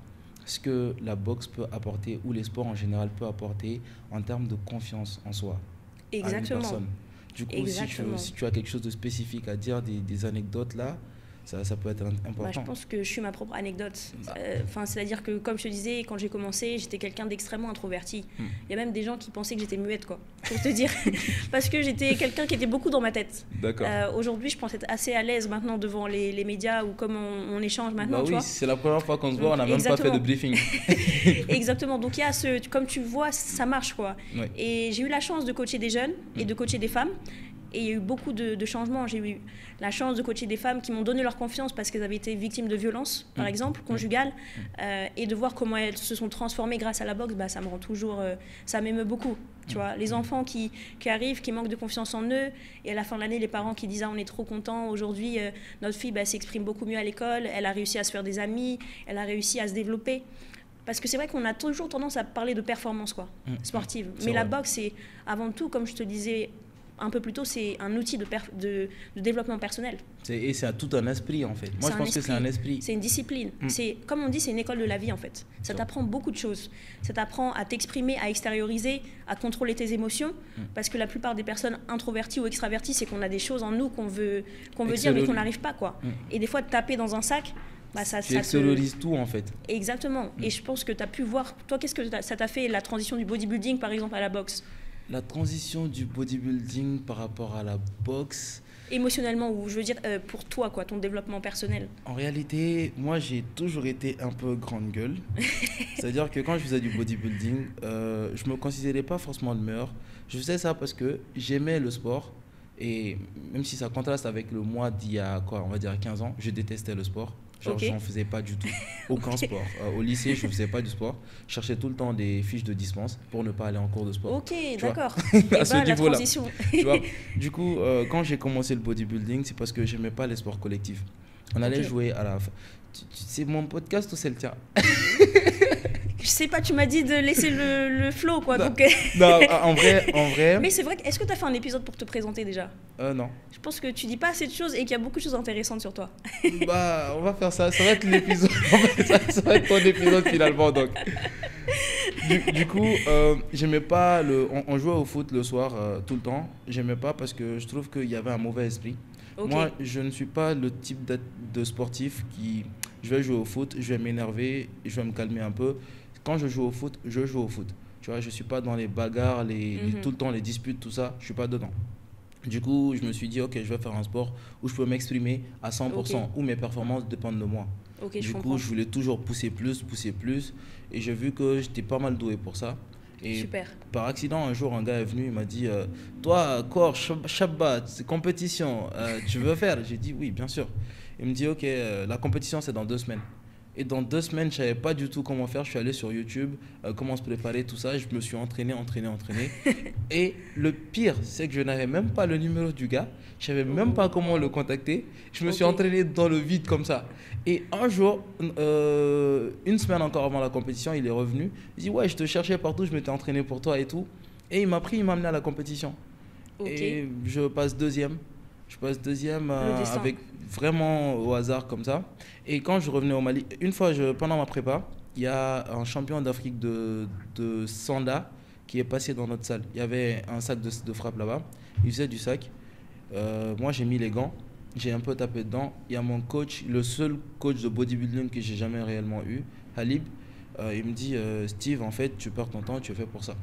ce que la boxe peut apporter ou les sports en général peut apporter en termes de confiance en soi. Exactement. À une personne. Du coup, si tu as quelque chose de spécifique à dire, des anecdotes là, ça peut être important. Je pense que je suis ma propre anecdote. C'est-à-dire que, comme je te disais, quand j'ai commencé, j'étais quelqu'un d'extrêmement introverti. Il y a même des gens qui pensaient que j'étais muette, quoi, pour te dire. Parce que j'étais quelqu'un qui était beaucoup dans ma tête. D'accord. Aujourd'hui, je pense être assez à l'aise maintenant devant les médias ou comme on échange maintenant. Oui, c'est la première fois qu'on se voit, on n'a même pas fait de briefing. Exactement. Donc, il y a comme tu vois, ça marche, quoi. Oui. Et j'ai eu la chance de coacher des jeunes et de coacher des femmes. Et il y a eu beaucoup de changements. J'ai eu la chance de coacher des femmes qui m'ont donné leur confiance parce qu'elles avaient été victimes de violences, par exemple, conjugales. Et de voir comment elles se sont transformées grâce à la boxe, ça me rend toujours... ça m'émeut beaucoup. Tu vois, les enfants qui arrivent, qui manquent de confiance en eux. Et à la fin de l'année, les parents qui disent « on est trop contents. Aujourd'hui, notre fille s'exprime beaucoup mieux à l'école. Elle a réussi à se faire des amis. Elle a réussi à se développer. » Parce que c'est vrai qu'on a toujours tendance à parler de performance sportive. Mais la boxe, c'est avant tout, comme je te disais un peu plus tôt, c'est un outil de développement personnel. Et c'est tout un esprit, en fait. Moi, je pense que c'est un esprit. C'est une discipline. Comme on dit, c'est une école de la vie, en fait. Ça t'apprend beaucoup de choses. Ça t'apprend à t'exprimer, à extérioriser, à contrôler tes émotions. Parce que la plupart des personnes introverties ou extraverties, c'est qu'on a des choses en nous qu'on veut dire, mais qu'on n'arrive pas, quoi. Et des fois, taper dans un sac... tu extériorises tout, en fait. Exactement. Et je pense que tu as pu voir... Toi, qu'est-ce que ça t'a fait, la transition du bodybuilding, par exemple, à la boxe? La transition du bodybuilding par rapport à la boxe... Émotionnellement, ou je veux dire pour toi, quoi, ton développement personnel. En réalité, moi, j'ai toujours été un peu grande gueule. C'est-à-dire que quand je faisais du bodybuilding, je ne me considérais pas forcément le meilleur. Je faisais ça parce que j'aimais le sport. Et même si ça contraste avec le moi d'il y a, on va dire 15 ans, je détestais le sport. J'en faisais pas du tout, aucun sport. Au lycée, je faisais pas du sport. Je cherchais tout le temps des fiches de dispense pour ne pas aller en cours de sport. Ok, d'accord. À ce niveau-là. Tu vois, du coup, quand j'ai commencé le bodybuilding, c'est parce que j'aimais pas les sports collectifs. On allait jouer à la... C'est mon podcast ou c'est le tien? Je sais pas, tu m'as dit de laisser le flow, quoi. Non, donc... non, en vrai... Mais c'est vrai, est-ce que tu as fait un épisode pour te présenter déjà? Non. Je pense que tu dis pas assez de choses et qu'il y a beaucoup de choses intéressantes sur toi. On va faire ça. Ça va être l'épisode. Ça va être ton épisode finalement. Donc. Du coup, j'aimais pas on jouait au foot le soir tout le temps. J'aimais pas parce que je trouve qu'il y avait un mauvais esprit. Ok. Moi, je ne suis pas le type de sportif qui... Je vais jouer au foot, je vais m'énerver, je vais me calmer un peu. Quand je joue au foot, je joue au foot. Tu vois, je ne suis pas dans les bagarres, tout le temps les disputes, tout ça. Je ne suis pas dedans. Du coup, je me suis dit, ok, je vais faire un sport où je peux m'exprimer à 100%, où mes performances dépendent de moi. Ok, je Du comprends. coup, je voulais toujours pousser plus. Et j'ai vu que j'étais pas mal doué pour ça. Et Super. par accident, un jour, un gars est venu, il m'a dit, toi, corps, Shabbat, c'est compétition, tu veux faire? J'ai dit, oui, bien sûr. Il me dit, ok, la compétition, c'est dans 2 semaines. Et dans 2 semaines, je ne savais pas du tout comment faire. Je suis allé sur YouTube, comment se préparer, tout ça. Je me suis entraîné. Et le pire, c'est que je n'avais même pas le numéro du gars. Je ne savais même pas comment le contacter. Je me suis entraîné dans le vide comme ça. Et un jour, une semaine encore avant la compétition, il est revenu. Il dit, ouais, je te cherchais partout, je m'étais entraîné pour toi et tout. Et il m'a amené à la compétition. Et je passe deuxième. Avec vraiment au hasard comme ça. Et quand je revenais au Mali, une fois pendant ma prépa, il y a un champion d'Afrique de Sanda qui est passé dans notre salle. Il y avait un sac de frappe là-bas. Il faisait du sac. Moi, j'ai mis les gants. J'ai un peu tapé dedans. Il y a mon coach, le seul coach de bodybuilding que j'ai jamais réellement eu, Halib. Il me dit, Steve, en fait, tu perds ton temps, tu es fait pour ça.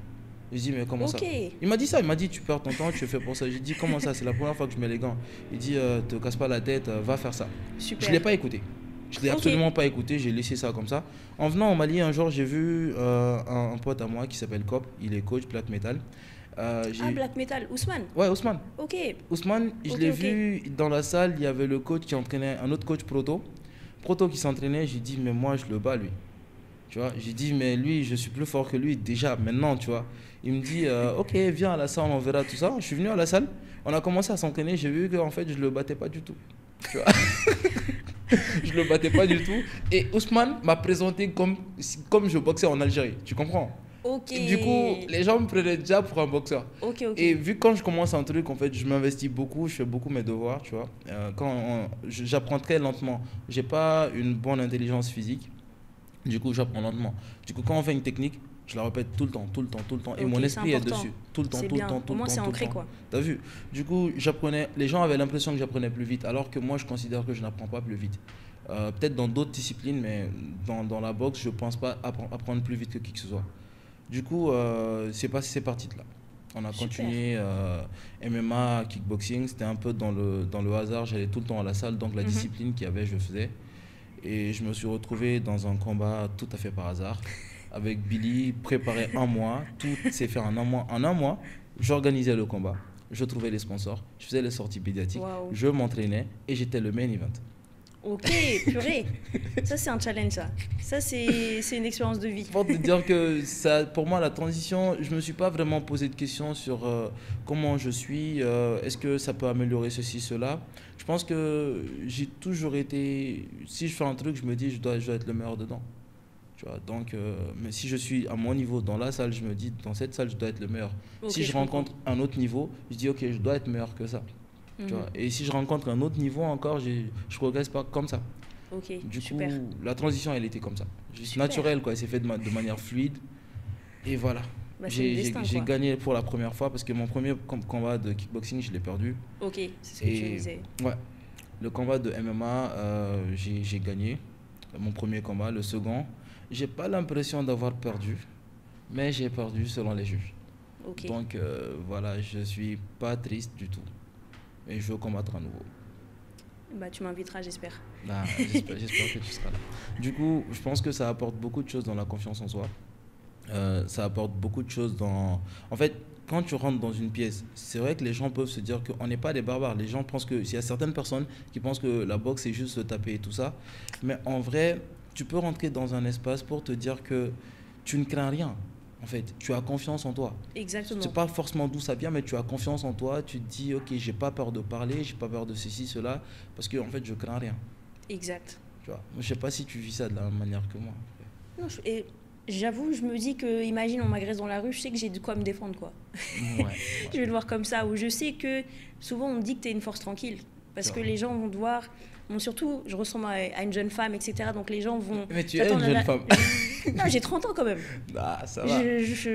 Je dis, mais comment ça? Il m'a dit ça, il m'a dit, tu perds ton temps, tu es fait pour ça. J'ai dit, comment ça? C'est la première fois que je mets les gants. Il dit, te casse pas la tête, va faire ça. Super. Je ne l'ai pas écouté. Je ne l'ai absolument pas écouté, j'ai laissé ça comme ça. En venant au Mali, un jour, j'ai vu un pote à moi qui s'appelle Cop, il est coach Black Metal. Black Metal, Ousmane? Ouais, Ousmane. Ok. Ousmane, je l'ai vu dans la salle, il y avait le coach qui entraînait, un autre coach Proto qui s'entraînait. J'ai dit, mais moi, je le bats, lui. Tu vois, j'ai dit, mais lui, je suis plus fort que lui déjà, maintenant, tu vois. Il me dit, ok, viens à la salle, on verra tout ça. Je suis venu à la salle, on a commencé à s'entraîner, j'ai vu qu'en fait, je le battais pas du tout. Tu vois. Je le battais pas du tout. Et Ousmane m'a présenté comme je boxais en Algérie, tu comprends? Ok. Du coup, les gens me prenaient déjà pour un boxeur. Ok. Et vu que quand je commence un truc, en fait, je m'investis beaucoup, je fais beaucoup mes devoirs, tu vois. J'apprends très lentement. J'ai pas une bonne intelligence physique. Du coup, j'apprends lentement. Du coup, quand on fait une technique, je la répète tout le temps. Et mon esprit est dessus. Tout le temps. Au moins, c'est ancré, quoi. T'as vu? Du coup, les gens avaient l'impression que j'apprenais plus vite, alors que moi, je considère que je n'apprends pas plus vite. Peut-être dans d'autres disciplines, mais dans la boxe, je ne pense pas apprendre plus vite que qui que ce soit. Du coup, c'est parti de là. On a continué MMA, kickboxing. C'était un peu dans le hasard. J'allais tout le temps à la salle, donc la discipline qu'il y avait, je faisais. Et je me suis retrouvé dans un combat tout à fait par hasard. Avec Billy, préparé un mois. Tout s'est fait en un mois. En un mois, j'organisais le combat. Je trouvais les sponsors. Je faisais les sorties médiatiques. Wow. Je m'entraînais et j'étais le main event. Ok, purée. Ça, c'est un challenge, ça. Ça, c'est une expérience de vie. Pour te dire que ça, pour moi, la transition, je ne me suis pas vraiment posé de questions sur comment je suis, est-ce que ça peut améliorer ceci, cela. Je pense que j'ai toujours été... Si je fais un truc, je me dis je dois être le meilleur dedans. Tu vois, donc, mais si je suis à mon niveau dans la salle, je me dis dans cette salle, je dois être le meilleur. Okay, si je rencontre un autre niveau, je dis ok, je dois être meilleur que ça. Tu vois, et si je rencontre un autre niveau encore, je progresse pas comme ça. Okay, du super. coup, la transition, elle était comme ça. Juste naturelle, quoi. Elle s'est faite de manière fluide. Et voilà. Bah, j'ai gagné pour la première fois parce que mon premier combat de kickboxing, je l'ai perdu. Ok, c'est ce que tu disais. Ouais. Le combat de MMA, j'ai gagné. Mon premier combat. Le second, j'ai pas l'impression d'avoir perdu, mais j'ai perdu selon les juges. Okay. Donc voilà, je suis pas triste du tout. Et je veux combattre à nouveau. Bah, tu m'inviteras, j'espère. Bah, j'espère que tu seras là. Du coup, je pense que ça apporte beaucoup de choses dans la confiance en soi. Ça apporte beaucoup de choses dans... En fait, quand tu rentres dans une pièce, c'est vrai que les gens peuvent se dire qu'on n'est pas des barbares. Les gens pensent que... Il y a certaines personnes qui pensent que la boxe, c'est juste se taper et tout ça. Mais en vrai, tu peux rentrer dans un espace pour te dire que tu ne crains rien. En fait, tu as confiance en toi. Exactement. C'est pas forcément d'où ça vient, mais tu as confiance en toi. Tu te dis, ok, j'ai pas peur de parler, j'ai pas peur de ceci, cela, parce que en fait, je crains rien. Exact. Tu vois, je sais pas si tu vis ça de la même manière que moi. Non, et j'avoue, je me dis que, imagine, on m'agresse dans la rue, je sais que j'ai de quoi me défendre, quoi. Ouais. Je vais le voir comme ça, où je sais que souvent on me dit que tu es une force tranquille, parce que les gens vont te voir. Bon, surtout, je ressemble à une jeune femme, etc. Donc les gens vont... Mais tu es une jeune femme. Non, j'ai 30 ans quand même. Ah, ça va.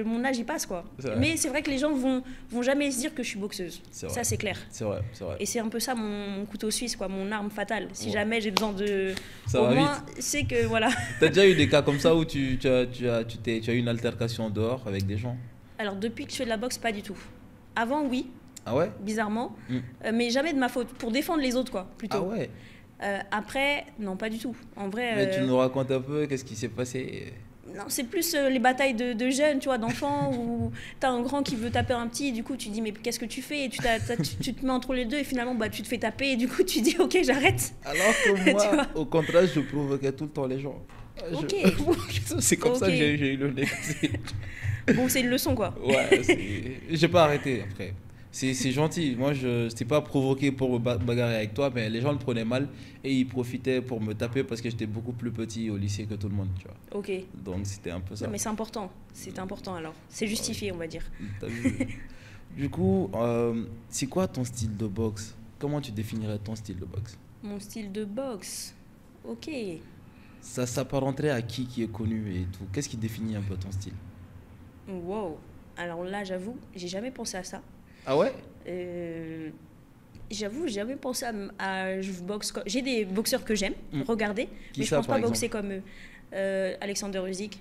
Mon âge, il passe, quoi. Mais c'est vrai que les gens vont jamais se dire que je suis boxeuse. Ça, c'est clair. C'est vrai, c'est vrai. Et c'est un peu ça mon couteau suisse, quoi, mon arme fatale. Si jamais j'ai besoin de... Ça au va moins, vite. c'est que, voilà. T'as déjà eu des cas comme ça où tu as eu une altercation dehors avec des gens? Alors, depuis que je fais de la boxe, pas du tout. Avant, oui. Ah ouais? Bizarrement. Mais jamais de ma faute. Pour défendre les autres, quoi, plutôt. Ah ouais? Après, non, pas du tout. En vrai... Mais tu nous racontes un peu qu'est-ce qui s'est passé? Non, c'est plus les batailles de jeunes, tu vois, d'enfants, où t'as un grand qui veut taper un petit, et du coup tu dis mais qu'est-ce que tu fais, et tu te mets entre les deux, et finalement bah, tu te fais taper, et du coup tu dis ok j'arrête. Alors que moi, au contraire, je provoquais tout le temps les gens. Ok. C'est comme ça que j'ai eu le nez. Bon, c'est une leçon quoi. Ouais, j'ai pas arrêté après. C'est gentil. Moi, je n'étais pas provoqué pour me bagarrer avec toi, mais les gens le prenaient mal et ils profitaient pour me taper parce que j'étais beaucoup plus petit au lycée que tout le monde, tu vois. Ok. Donc, c'était un peu ça. Non, mais c'est important. C'est important alors. C'est justifié, on va dire. T'as vu. Du coup, c'est quoi ton style de boxe? Comment tu définirais ton style de boxe? Mon style de boxe. Ok. Ça s'apparenterait à qui est connu et tout? Qu'est-ce qui définit un peu ton style? Wow. Alors là, j'avoue, j'ai jamais pensé à ça. Ah ouais? J'avoue, j'ai jamais pensé je boxe. J'ai des boxeurs que j'aime regarder, mais je pense pas boxer comme eux. Alexander Usyk.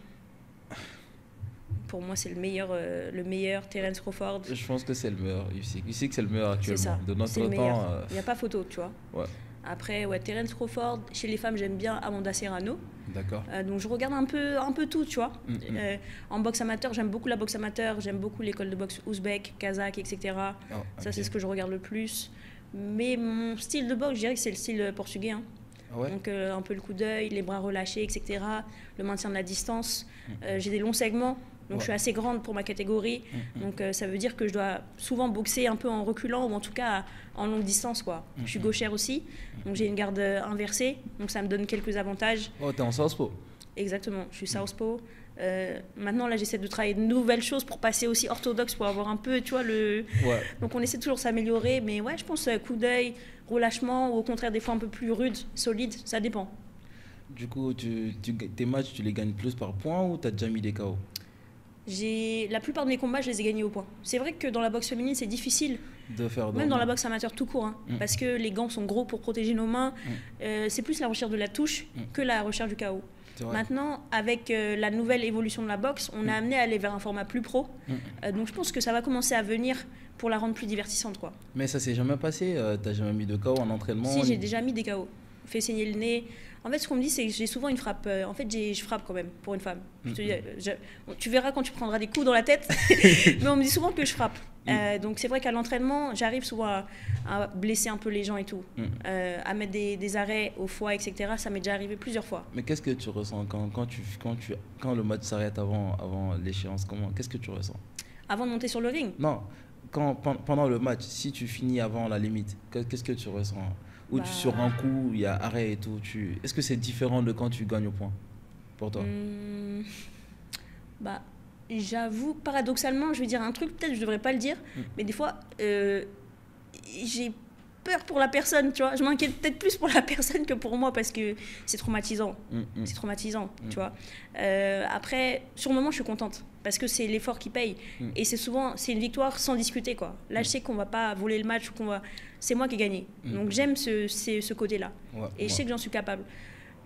Pour moi, c'est le meilleur. Terence Crawford. Je pense que c'est le meilleur. Usyk, c'est le meilleur actuellement. C'est ça. De notre le temps. Il n'y a pas photo, tu vois. Ouais. Après, ouais, Terence Crawford. Chez les femmes, j'aime bien Amanda Serrano. D'accord. Donc je regarde un peu tout, tu vois. En boxe amateur, j'aime beaucoup la boxe amateur, j'aime beaucoup l'école de boxe ouzbek, kazakh, etc. Oh, okay. Ça, c'est ce que je regarde le plus. Mais mon style de boxe, je dirais que c'est le style portugais. Hein. Ah ouais? Donc un peu le coup d'œil, les bras relâchés, etc. Le maintien de la distance. J'ai des longs segments, donc je suis assez grande pour ma catégorie. Donc ça veut dire que je dois souvent boxer un peu en reculant ou en tout cas en longue distance, quoi. Je suis gauchère aussi, donc j'ai une garde inversée, donc ça me donne quelques avantages. Oh, t'es en southpaw? Exactement, je suis southpaw. Maintenant, là, j'essaie de travailler de nouvelles choses pour passer aussi orthodoxe, pour avoir un peu, tu vois, Donc, on essaie toujours de s'améliorer. Mais ouais, je pense coup d'œil, relâchement, ou au contraire, des fois un peu plus rude, solide, ça dépend. Du coup, tes matchs, tu les gagnes plus par points ou tu as déjà mis des KO? La plupart de mes combats, je les ai gagnés au point. C'est vrai que dans la boxe féminine, c'est difficile. De faire même dans la boxe amateur tout court, hein, parce que les gants sont gros pour protéger nos mains. C'est plus la recherche de la touche que la recherche du KO. Maintenant, avec la nouvelle évolution de la boxe, on a amené à aller vers un format plus pro. Donc je pense que ça va commencer à venir pour la rendre plus divertissante, quoi. Mais ça s'est jamais passé? T'as jamais mis de KO en entraînement? Si, j'ai déjà mis des KO. Fait saigner le nez. En fait, ce qu'on me dit, c'est que j'ai souvent une frappe. En fait, je frappe quand même pour une femme. Tu verras quand tu prendras des coups dans la tête. Mais on me dit souvent que je frappe. Donc c'est vrai qu'à l'entraînement, j'arrive souvent à blesser un peu les gens et tout. À mettre des arrêts au foie, etc. Ça m'est déjà arrivé plusieurs fois. Mais qu'est-ce que tu ressens quand le match s'arrête avant l'échéance? Qu'est-ce que tu ressens? Avant de monter sur le ring? Non, pendant le match, si tu finis avant la limite, qu'est-ce que tu ressens? Ou sur un coup, il y a arrêt et tout. Est-ce que c'est différent de quand tu gagnes au point pour toi? J'avoue, paradoxalement, je vais dire un truc, peut-être je devrais pas le dire, mais des fois, j'ai peur pour la personne, tu vois. Je m'inquiète peut-être plus pour la personne que pour moi parce que c'est traumatisant. C'est traumatisant, tu vois. Après, sur le moment, je suis contente parce que c'est l'effort qui paye. Et c'est une victoire sans discuter, quoi. Là, je sais qu'on va pas voler le match, c'est moi qui ai gagné. Donc, j'aime ce côté-là. Et je sais que j'en suis capable.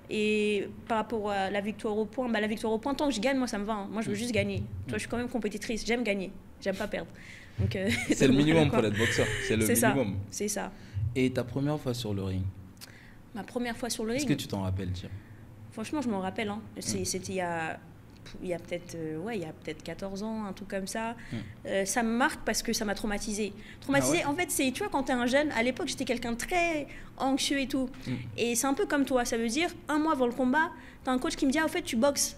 Et par rapport à la victoire au point, la victoire au point, tant que je gagne, moi, ça me va. Hein. Moi, je veux juste gagner. Tu vois, je suis quand même compétitrice. J'aime gagner. J'aime pas perdre. Donc, c'est le minimum pour être boxeur. C'est le minimum. C'est ça. Et ta première fois sur le ring? Ma première fois sur le ring? Est-ce que tu t'en rappelles, tiens? Franchement, je m'en rappelle. Hein. C'était il y a peut-être 14 ans, un truc comme ça. Ça me marque parce que ça m'a traumatisée. En fait, c'est, tu vois, quand t'es un jeune, à l'époque, j'étais quelqu'un de très anxieux et tout. Et c'est un peu comme toi. Ça veut dire, un mois avant le combat, t'as un coach qui me dit, au fait, tu boxes.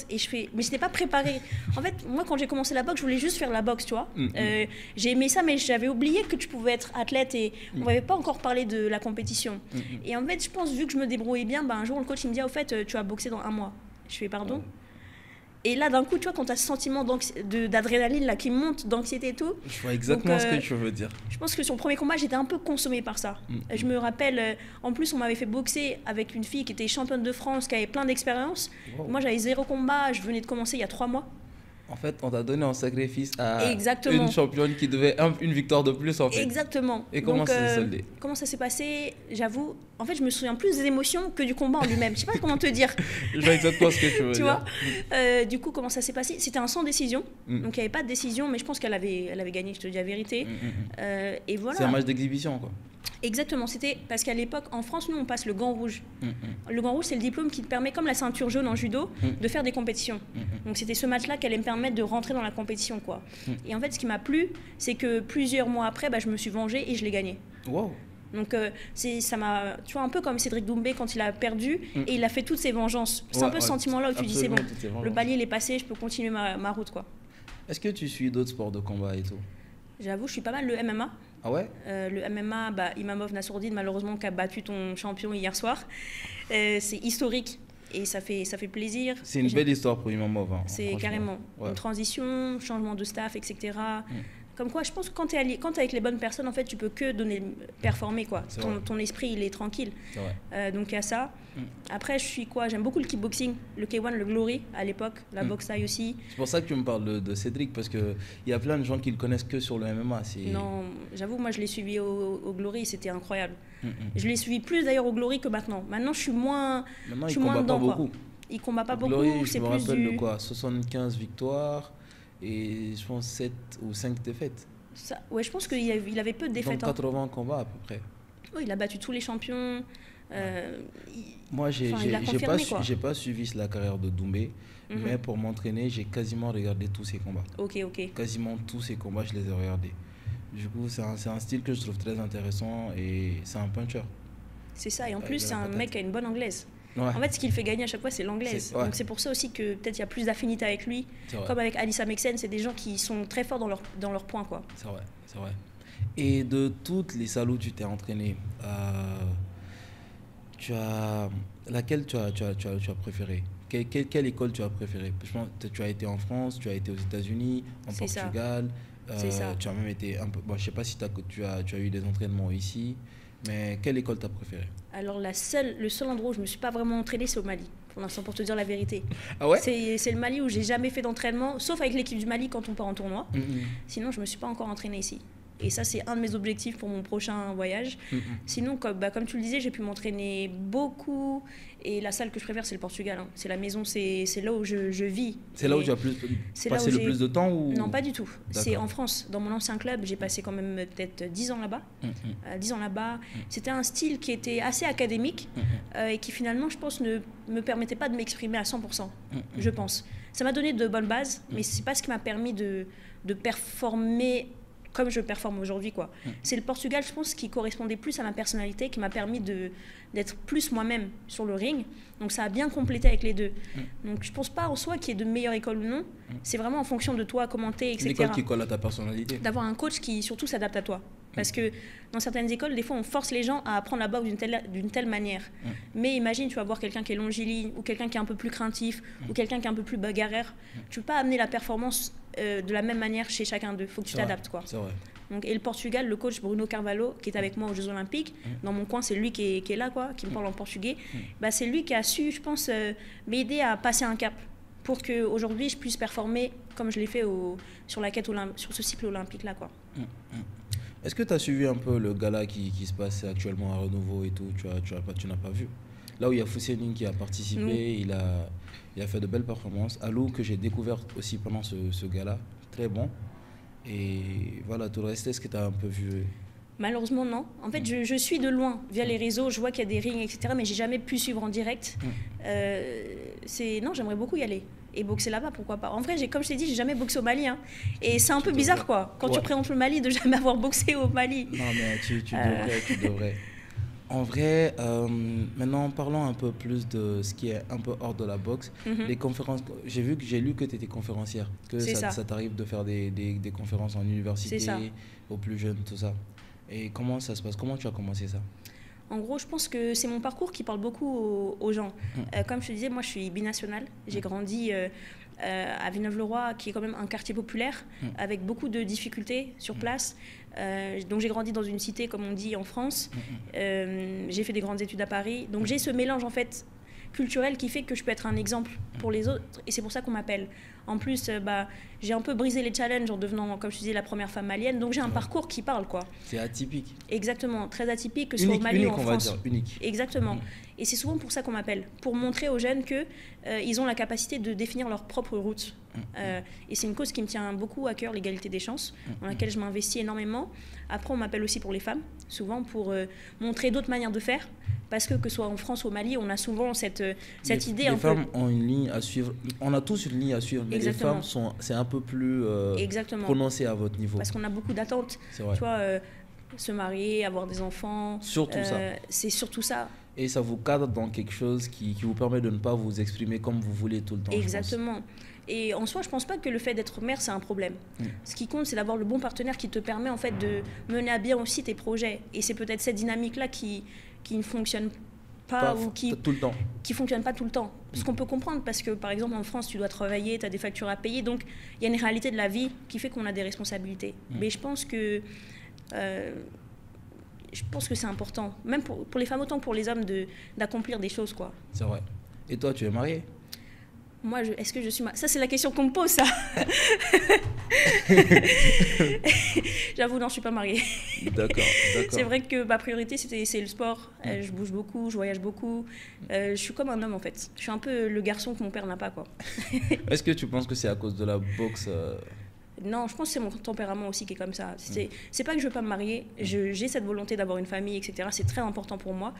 Et je fais, mais je n'étais pas préparée. En fait, moi, quand j'ai commencé la boxe, je voulais juste faire la boxe, tu vois. J'ai aimé ça, mais j'avais oublié que tu pouvais être athlète et on m'avait pas encore parlé de la compétition. Et en fait, je pense, vu que je me débrouillais bien, un jour, le coach, il me dit, au fait, tu vas boxer dans un mois. Je fais, pardon. Et là, d'un coup, tu vois, quand tu as ce sentiment d'adrénaline là, qui monte, d'anxiété et tout. Je vois exactement ce que tu veux dire. Je pense que sur le premier combat, j'étais un peu consommée par ça. Je me rappelle, en plus, on m'avait fait boxer avec une fille qui était championne de France, qui avait plein d'expérience. Wow. Moi, j'avais 0 combat, je venais de commencer il y a 3 mois. En fait, on t'a donné un sacrifice à une championne qui devait une victoire de plus, en fait. Exactement. Et comment ça s'est soldé? Comment ça s'est passé? J'avoue, en fait, je me souviens plus des émotions que du combat en lui-même. Je sais pas comment te dire. Je vois exactement ce que tu veux tu dire. Vois du coup, comment ça s'est passé? C'était un sans décision. Donc, il n'y avait pas de décision, mais je pense qu'elle avait gagné, je te dis la vérité. Et voilà. C'est un match d'exhibition, quoi. Exactement, c'était parce qu'à l'époque, en France, nous, on passe le gant rouge. Le gant rouge, c'est le diplôme qui te permet, comme la ceinture jaune en judo, de faire des compétitions. Donc, c'était ce match-là qui allait me permettre de rentrer dans la compétition, quoi. Et en fait, ce qui m'a plu, c'est que plusieurs mois après, je me suis vengée et je l'ai gagné. Wow. Donc, ça m'a, tu vois, un peu comme Cédric Doumbé quand il a perdu et il a fait toutes ses vengeances. C'est un peu ce sentiment-là où tu dis, c'est bon, le palier, il est passé, je peux continuer ma route, quoi. Est-ce que tu suis d'autres sports de combat et tout? J'avoue, je suis pas mal le MMA. Ah ouais? Le MMA, Imamov Nassourdine, malheureusement, qui a battu ton champion hier soir. C'est historique et ça fait plaisir. C'est une belle histoire pour Imamov. Hein, c'est carrément une transition, changement de staff, etc. Comme quoi, je pense que quand tu es avec les bonnes personnes, en fait, tu peux que performer, quoi. Ton esprit, il est tranquille. Donc, il y a ça. Après, je suis quoi? J'aime beaucoup le kickboxing, le K1, le Glory, à l'époque, la boxe thaï aussi. C'est pour ça que tu me parles de Cédric, parce qu'il y a plein de gens qui le connaissent que sur le MMA. Non, j'avoue, moi, je l'ai suivi au Glory, c'était incroyable. Je l'ai suivi plus, d'ailleurs, au Glory que maintenant. Maintenant, je suis moins dedans, quoi. Il combat pas beaucoup. Glory, je me rappelle de quoi? 75 victoires. Et je pense 7 ou 5 défaites. Ouais, je pense qu'il avait peu de défaites. Dans 80 combats à peu près. Oui, il a battu tous les champions. Moi, j'ai pas suivi la carrière de Doumbé, mais pour m'entraîner, j'ai quasiment regardé tous ses combats. Ok. Quasiment tous ses combats, je les ai regardés. Du coup, c'est un style que je trouve très intéressant et c'est un puncher. C'est ça, et en plus, c'est un mec qui a une bonne anglaise. Ouais. En fait, ce qui le fait gagner à chaque fois, c'est l'anglaise. Donc c'est pour ça aussi que peut-être il y a plus d'affinité avec lui. Comme avec Alissa Meksen, c'est des gens qui sont très forts dans leur point, quoi. C'est vrai. Et de toutes les salles où tu t'es entraîné, laquelle tu as préféré? Quelle école tu as préféré? Je pense que tu as été en France, tu as été aux États-Unis, en Portugal. Tu as même été un peu. Bon, je sais pas si tu as eu des entraînements ici. Mais quelle école t'as préférée? Alors le seul endroit où je me suis pas vraiment entraînée, c'est au Mali, pour l'instant, pour te dire la vérité. Ah ouais? C'est le Mali où j'ai jamais fait d'entraînement, sauf avec l'équipe du Mali quand on part en tournoi. Sinon, je me suis pas encore entraînée ici. Et ça, c'est un de mes objectifs pour mon prochain voyage. Sinon, comme tu le disais, j'ai pu m'entraîner beaucoup. Et la salle que je préfère, c'est le Portugal. Hein. C'est la maison, c'est là où je vis. C'est là où tu as passé le plus de temps ou... Non, pas du tout. C'est en France. Dans mon ancien club, j'ai passé quand même peut-être 10 ans là-bas. 10 ans là-bas. C'était un style qui était assez académique et qui finalement, je pense, ne me permettait pas de m'exprimer à 100%. Je pense. Ça m'a donné de bonnes bases, mais c'est pas ce qui m'a permis de performer comme je performe aujourd'hui, quoi. C'est le Portugal, je pense, qui correspondait plus à ma personnalité, qui m'a permis d'être plus moi-même sur le ring. Donc ça a bien complété avec les deux. Donc je pense pas en soi qu'il y ait de meilleure école ou non. C'est vraiment en fonction de toi, commenter, etc. Une école qui colle à ta personnalité. D'avoir un coach qui surtout s'adapte à toi. Parce que dans certaines écoles, des fois, on force les gens à apprendre la boxe d'une telle manière. Mais imagine, tu vas voir quelqu'un qui est longiligne, ou quelqu'un qui est un peu plus craintif, ou quelqu'un qui est un peu plus bagarreur. Tu peux pas amener la performance de la même manière chez chacun d'eux. Il faut que tu t'adaptes, quoi. C'est vrai. Donc, et le Portugal, le coach Bruno Carvalho, qui est avec moi aux Jeux Olympiques, dans mon coin, c'est lui qui est là, quoi, qui me parle en portugais. C'est lui qui a su, je pense, m'aider à passer un cap pour qu'aujourd'hui, je puisse performer comme je l'ai fait sur ce cycle olympique-là, quoi. Est-ce que tu as suivi un peu le gala qui se passe actuellement à Renouveau et tout? Tu n'as pas vu? Là où il y a Fousséline qui a participé, il a fait de belles performances. Alou, que j'ai découvert aussi pendant ce gala, très bon. Et voilà, tout le reste, est-ce que tu as un peu vu? Malheureusement, non. En fait, je suis de loin, via les réseaux, je vois qu'il y a des rings, etc., mais j'ai jamais pu suivre en direct. Non, j'aimerais beaucoup y aller. Et boxer là-bas, pourquoi pas. En vrai, comme je t'ai dit, j'ai jamais boxé au Mali. Hein. Et c'est un peu bizarre, quoi, quand tu présentes le Mali, de jamais avoir boxé au Mali. Non, mais tu devrais. En vrai, maintenant, parlons un peu plus de ce qui est un peu hors de la boxe. Les conférences, j'ai lu que tu étais conférencière, que ça t'arrive de faire des conférences en université, aux plus jeunes, tout ça. Et comment ça se passe? Comment tu as commencé ça? En gros, je pense que c'est mon parcours qui parle beaucoup aux gens. Comme je te disais, moi, je suis binationale. J'ai grandi à Villeneuve-le-Roi, qui est quand même un quartier populaire, avec beaucoup de difficultés sur place. Donc j'ai grandi dans une cité, comme on dit, en France. J'ai fait des grandes études à Paris. Donc j'ai ce mélange, en fait, culturel qui fait que je peux être un exemple pour les autres. Et c'est pour ça qu'on m'appelle. En plus, j'ai un peu brisé les challenges en devenant, comme je disais, la première femme malienne. Donc j'ai un parcours qui parle, quoi. C'est atypique. Exactement, très atypique, que ce soit au Mali ou en France. On va dire, unique. Exactement. Et c'est souvent pour ça qu'on m'appelle, pour montrer aux jeunes que ils ont la capacité de définir leur propre route. Et c'est une cause qui me tient beaucoup à cœur, l'égalité des chances, dans laquelle je m'investis énormément. Après, on m'appelle aussi pour les femmes, souvent pour montrer d'autres manières de faire. Parce que ce soit en France ou au Mali, on a souvent cette idée. Les femmes ont une ligne à suivre. On a tous une ligne à suivre, mais Exactement. les femmes, c'est un peu plus prononcé à votre niveau. Parce qu'on a beaucoup d'attentes. C'est vrai. Tu vois, se marier, avoir des enfants. Surtout ça. C'est surtout ça. Et ça vous cadre dans quelque chose qui vous permet de ne pas vous exprimer comme vous voulez tout le temps. Exactement. Et en soi, je ne pense pas que le fait d'être mère, c'est un problème. Ce qui compte, c'est d'avoir le bon partenaire qui te permet en fait de mener à bien aussi tes projets. Et c'est peut-être cette dynamique-là qui ne fonctionne pas ou qui fonctionne pas tout le temps. Ce qu'on peut comprendre, parce que par exemple en France, tu dois travailler, tu as des factures à payer, donc il y a une réalité de la vie qui fait qu'on a des responsabilités. Mais je pense que c'est important, même pour les femmes autant que pour les hommes, d'accomplir des choses, quoi. C'est vrai. Et toi, tu es mariée? Moi, est-ce que je suis mariée? Ça, c'est la question qu'on me pose, ça. J'avoue, non, je ne suis pas mariée. D'accord. C'est vrai que ma priorité, c'est le sport. Je bouge beaucoup, je voyage beaucoup. Je suis comme un homme, en fait. Je suis un peu le garçon que mon père n'a pas, quoi. Est-ce que tu penses que c'est à cause de la boxe Non, je pense que c'est mon tempérament aussi qui est comme ça. C'est pas que je veux pas me marier, j'ai cette volonté d'avoir une famille, etc. C'est très important pour moi.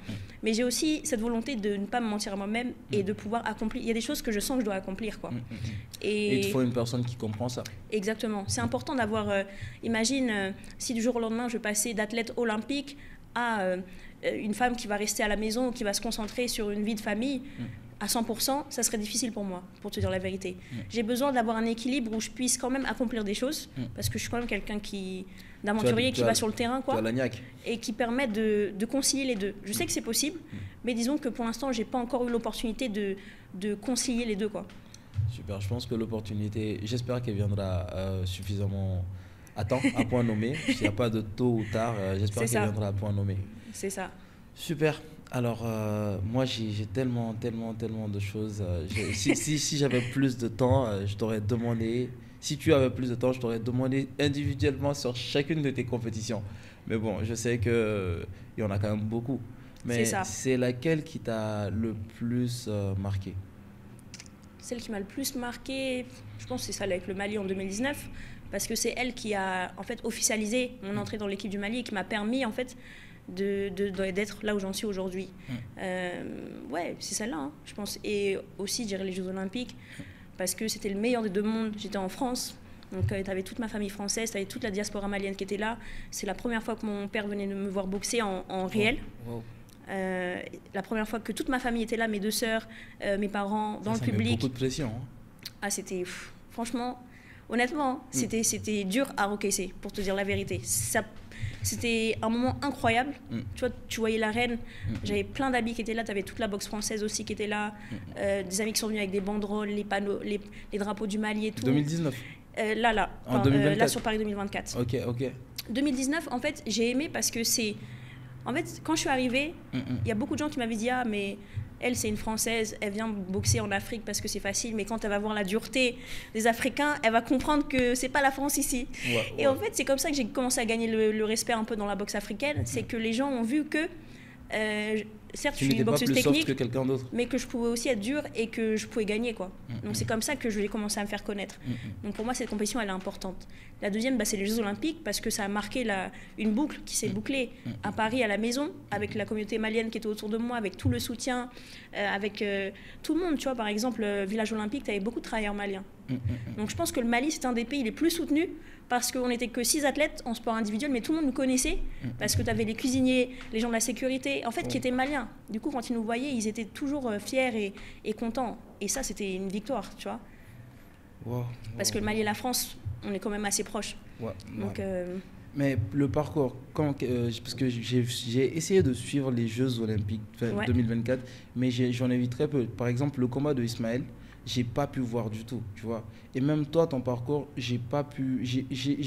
Mais j'ai aussi cette volonté de ne pas me mentir à moi-même et de pouvoir accomplir. Il y a des choses que je sens que je dois accomplir, quoi. Et il te faut une personne qui comprend ça. Exactement. C'est important d'avoir... imagine, si du jour au lendemain, je passais d'athlète olympique à une femme qui va rester à la maison, qui va se concentrer sur une vie de famille... à 100%, ça serait difficile pour moi, pour te dire la vérité. J'ai besoin d'avoir un équilibre où je puisse quand même accomplir des choses, parce que je suis quand même quelqu'un d'aventurier qui va sur le terrain, quoi, et qui permet de concilier les deux. Je sais que c'est possible, mais disons que pour l'instant, j'ai pas encore eu l'opportunité de concilier les deux, quoi. Super, je pense que l'opportunité, j'espère qu'elle viendra suffisamment à temps, à point nommé. S'il n'y a pas de tôt ou tard, j'espère qu'elle viendra à point nommé. C'est ça. Super. Alors, moi, j'ai tellement de choses. Si j'avais plus de temps, je t'aurais demandé... Si tu avais plus de temps, je t'aurais demandé individuellement sur chacune de tes compétitions. Mais bon, je sais qu'il y en a quand même beaucoup. Mais c'est laquelle qui t'a le plus marqué? Celle qui m'a le plus marqué, je pense que c'est celle avec le Mali en 2019. Parce que c'est elle qui a en fait officialisé mon entrée dans l'équipe du Mali et qui m'a permis en fait... d'être là où j'en suis aujourd'hui. Ouais, c'est celle-là, hein, je pense. Et aussi, je dirais les Jeux Olympiques, parce que c'était le meilleur des deux mondes. J'étais en France, donc tu avais toute ma famille française, tu avais toute la diaspora malienne qui était là. C'est la première fois que mon père venait de me voir boxer en réel. La première fois que toute ma famille était là, mes deux sœurs, mes parents, dans le public. Ça met beaucoup de pression. Hein. Ah, c'était... franchement, honnêtement, c'était dur à encaisser, pour te dire la vérité. C'était un moment incroyable. Tu vois, tu voyais la reine. J'avais plein d'amis qui étaient là. Tu avais toute la boxe française aussi qui était là. Des amis qui sont venus avec des banderoles, les panneaux, les drapeaux du Mali et tout. 2019 Là. En 2024. Là, sur Paris 2024. Ok. 2019, en fait, j'ai aimé parce que c'est... En fait, quand je suis arrivée, il y a beaucoup de gens qui m'avaient dit « Ah, mais... » Elle, c'est une Française, elle vient boxer en Afrique parce que c'est facile, mais quand elle va voir la dureté des Africains, elle va comprendre que c'est pas la France ici. Et en fait, c'est comme ça que j'ai commencé à gagner le respect un peu dans la boxe africaine. C'est que les gens ont vu que, certes, je suis une boxeuse technique, que quelqu'un d'autre, mais que je pouvais aussi être dure et que je pouvais gagner, quoi. Donc c'est comme ça que j'ai commencé à me faire connaître. Donc pour moi, cette compétition, elle est importante. La deuxième, c'est les Jeux Olympiques parce que ça a marqué une boucle qui s'est bouclée à Paris, à la maison, avec la communauté malienne qui était autour de moi, avec tout le soutien, avec tout le monde. Tu vois, par exemple, Village Olympique, tu avais beaucoup de travailleurs maliens. Donc je pense que le Mali, c'est un des pays les plus soutenus parce qu'on n'était que 6 athlètes en sport individuel, mais tout le monde nous connaissait parce que tu avais les cuisiniers, les gens de la sécurité, en fait, qui étaient maliens. Du coup, quand ils nous voyaient, ils étaient toujours fiers et contents. Et ça, c'était une victoire, tu vois. Parce que le Mali et la France, on est quand même assez proches. Donc, mais le parcours, parce que j'ai essayé de suivre les Jeux Olympiques 2024, mais j'en ai vu très peu. Par exemple, le combat de Ismaël, j'ai pas pu voir du tout, tu vois. Et même toi, ton parcours, j'ai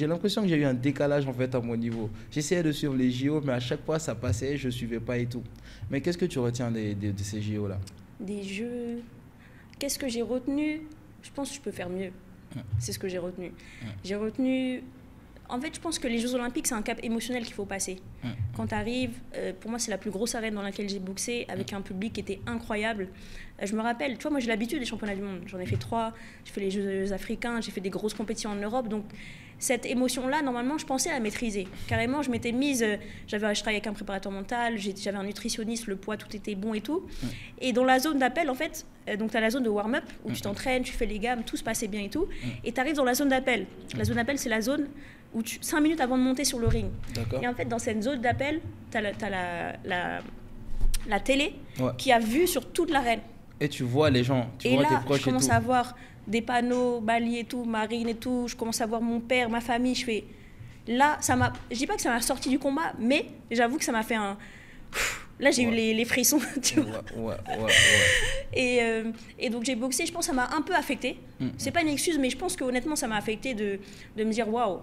l'impression que j'ai eu un décalage en fait à mon niveau. J'essayais de suivre les JO, mais à chaque fois ça passait, je suivais pas et tout. Mais qu'est-ce que tu retiens de ces JO là? Des jeux. Qu'est-ce que j'ai retenu? Je pense que je peux faire mieux. C'est ce que j'ai retenu. J'ai retenu. En fait, je pense que les Jeux Olympiques, c'est un cap émotionnel qu'il faut passer. Quand tu arrives, pour moi, c'est la plus grosse arène dans laquelle j'ai boxé, avec un public qui était incroyable. Je me rappelle, tu vois, moi j'ai l'habitude des championnats du monde. J'en ai fait 3, j'ai fait les Jeux africains, j'ai fait des grosses compétitions en Europe. Donc, cette émotion-là, normalement, je pensais la maîtriser. Carrément, je m'étais mise, je travaillais avec un préparateur mental, j'avais un nutritionniste, le poids, tout était bon et tout. Et dans la zone d'appel, en fait, donc tu as la zone de warm-up, où tu t'entraînes, tu fais les gammes, tout se passait bien et tout. Et tu arrives dans la zone d'appel. La zone d'appel, c'est la zone où 5 minutes avant de monter sur le ring. Et en fait, dans cette zone d'appel, tu as la télé qui a vue sur toute l'arène. Et tu vois les gens, tu vois tes proches et tout. Et là, je commence à voir des panneaux, Bali et tout, Marine et tout. Je commence à voir mon père, ma famille. Je fais... Là, je dis pas que ça m'a sorti du combat, mais j'avoue que ça m'a fait un... Là, j'ai eu les frissons, tu vois. Et donc, j'ai boxé. Je pense que ça m'a un peu affectée. C'est pas une excuse, mais je pense que honnêtement, ça m'a affectée de me dire, waouh,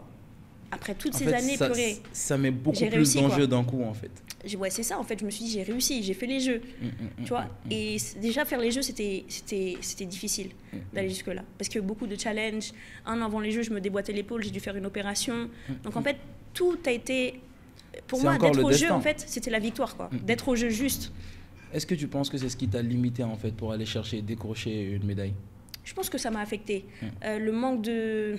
après toutes ces années, purée. Ça met beaucoup plus d'enjeux d'un coup, en fait. Ouais, c'est ça, en fait. Je me suis dit, j'ai réussi, j'ai fait les Jeux. Tu vois. Et déjà, faire les Jeux, c'était difficile d'aller jusque-là. Parce que beaucoup de challenges. Un an avant les Jeux, je me déboîtais l'épaule, j'ai dû faire une opération. Donc, en fait, tout a été... Pour moi, d'être au jeu, en fait, c'était la victoire, quoi. D'être au jeu juste. Est-ce que tu penses que c'est ce qui t'a limité, en fait, pour aller chercher, décrocher une médaille? Je pense que ça m'a affecté. Le manque de...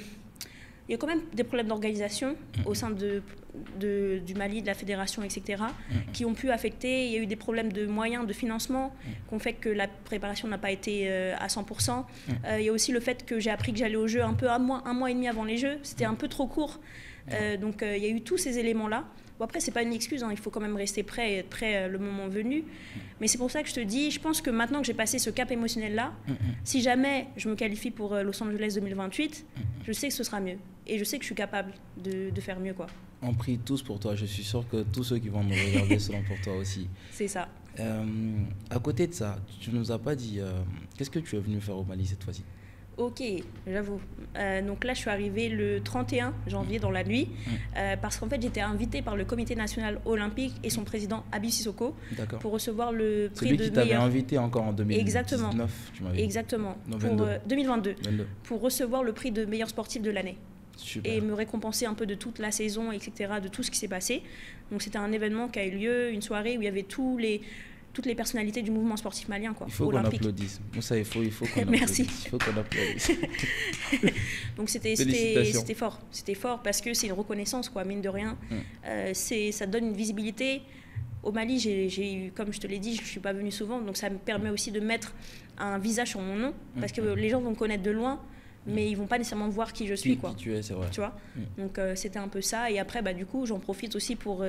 Il y a quand même des problèmes d'organisation au sein du Mali, de la fédération, etc., qui ont pu affecter. Il y a eu des problèmes de moyens, de financement, qui ont fait que la préparation n'a pas été à 100%. Il y a aussi le fait que j'ai appris que j'allais au jeu un mois et demi avant les Jeux. C'était un peu trop court. Donc, il y a eu tous ces éléments-là. Bon, après, c'est pas une excuse, hein. Il faut quand même rester prêt et être prêt le moment venu. Mais c'est pour ça que je te dis, je pense que maintenant que j'ai passé ce cap émotionnel-là, si jamais je me qualifie pour Los Angeles 2028, je sais que ce sera mieux. Et je sais que je suis capable de faire mieux, quoi. On prie tous pour toi. Je suis sûr que tous ceux qui vont nous regarder seront pour toi aussi. C'est ça. À côté de ça, tu nous as pas dit qu'est-ce que tu es venu faire au Mali cette fois-ci? Ok, j'avoue. Donc là, je suis arrivée le 31 janvier dans la nuit parce qu'en fait, j'étais invitée par le Comité national olympique et son président Habib Sissoko pour recevoir le prix de meilleur... C'est lui qui t'avait invité encore en 2019, Exactement. tu m'avais dit. Exactement. Non, pour 2022. Pour recevoir le prix de meilleur sportif de l'année. Super. Et me récompenser un peu de toute la saison, etc., de tout ce qui s'est passé. Donc c'était un événement qui a eu lieu, une soirée où il y avait toutes les personnalités du mouvement sportif malien, quoi. Il faut qu'on applaudisse. Moussa, il faut qu'on Merci. applaudisse. Il faut qu'on applaudisse. Donc c'était fort. C'était fort parce que c'est une reconnaissance, quoi, mine de rien. Ça donne une visibilité. Au Mali, j'ai eu, comme je te l'ai dit, je ne suis pas venue souvent, donc ça me permet aussi de mettre un visage sur mon nom, parce que les gens vont me connaître de loin, mais ils vont pas nécessairement voir qui je suis, quoi. Qui tu es, c'est vrai. Tu vois. Donc c'était un peu ça, et après du coup j'en profite aussi pour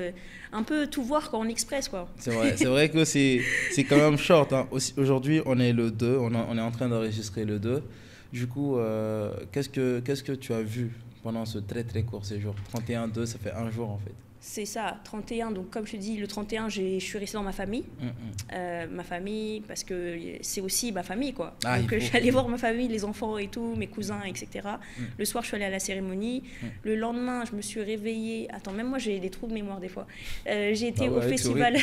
un peu tout voir quand on express, quoi. C'est vrai que c'est quand même short, hein. Aujourd'hui on est le 2, on est en train d'enregistrer le 2. Du coup qu'est-ce que tu as vu pendant ce très très court séjour? 31-2, ça fait un jour en fait. C'est ça, 31. Donc, comme je te dis, le 31, je suis restée dans ma famille. Ma famille, parce que c'est aussi ma famille, quoi. Donc, je suis allée voir ma famille, les enfants et tout, mes cousins, etc. Le soir, je suis allée à la cérémonie. Le lendemain, je me suis réveillée. Attends, même moi, j'ai des trous de mémoire des fois. J'ai été au festival.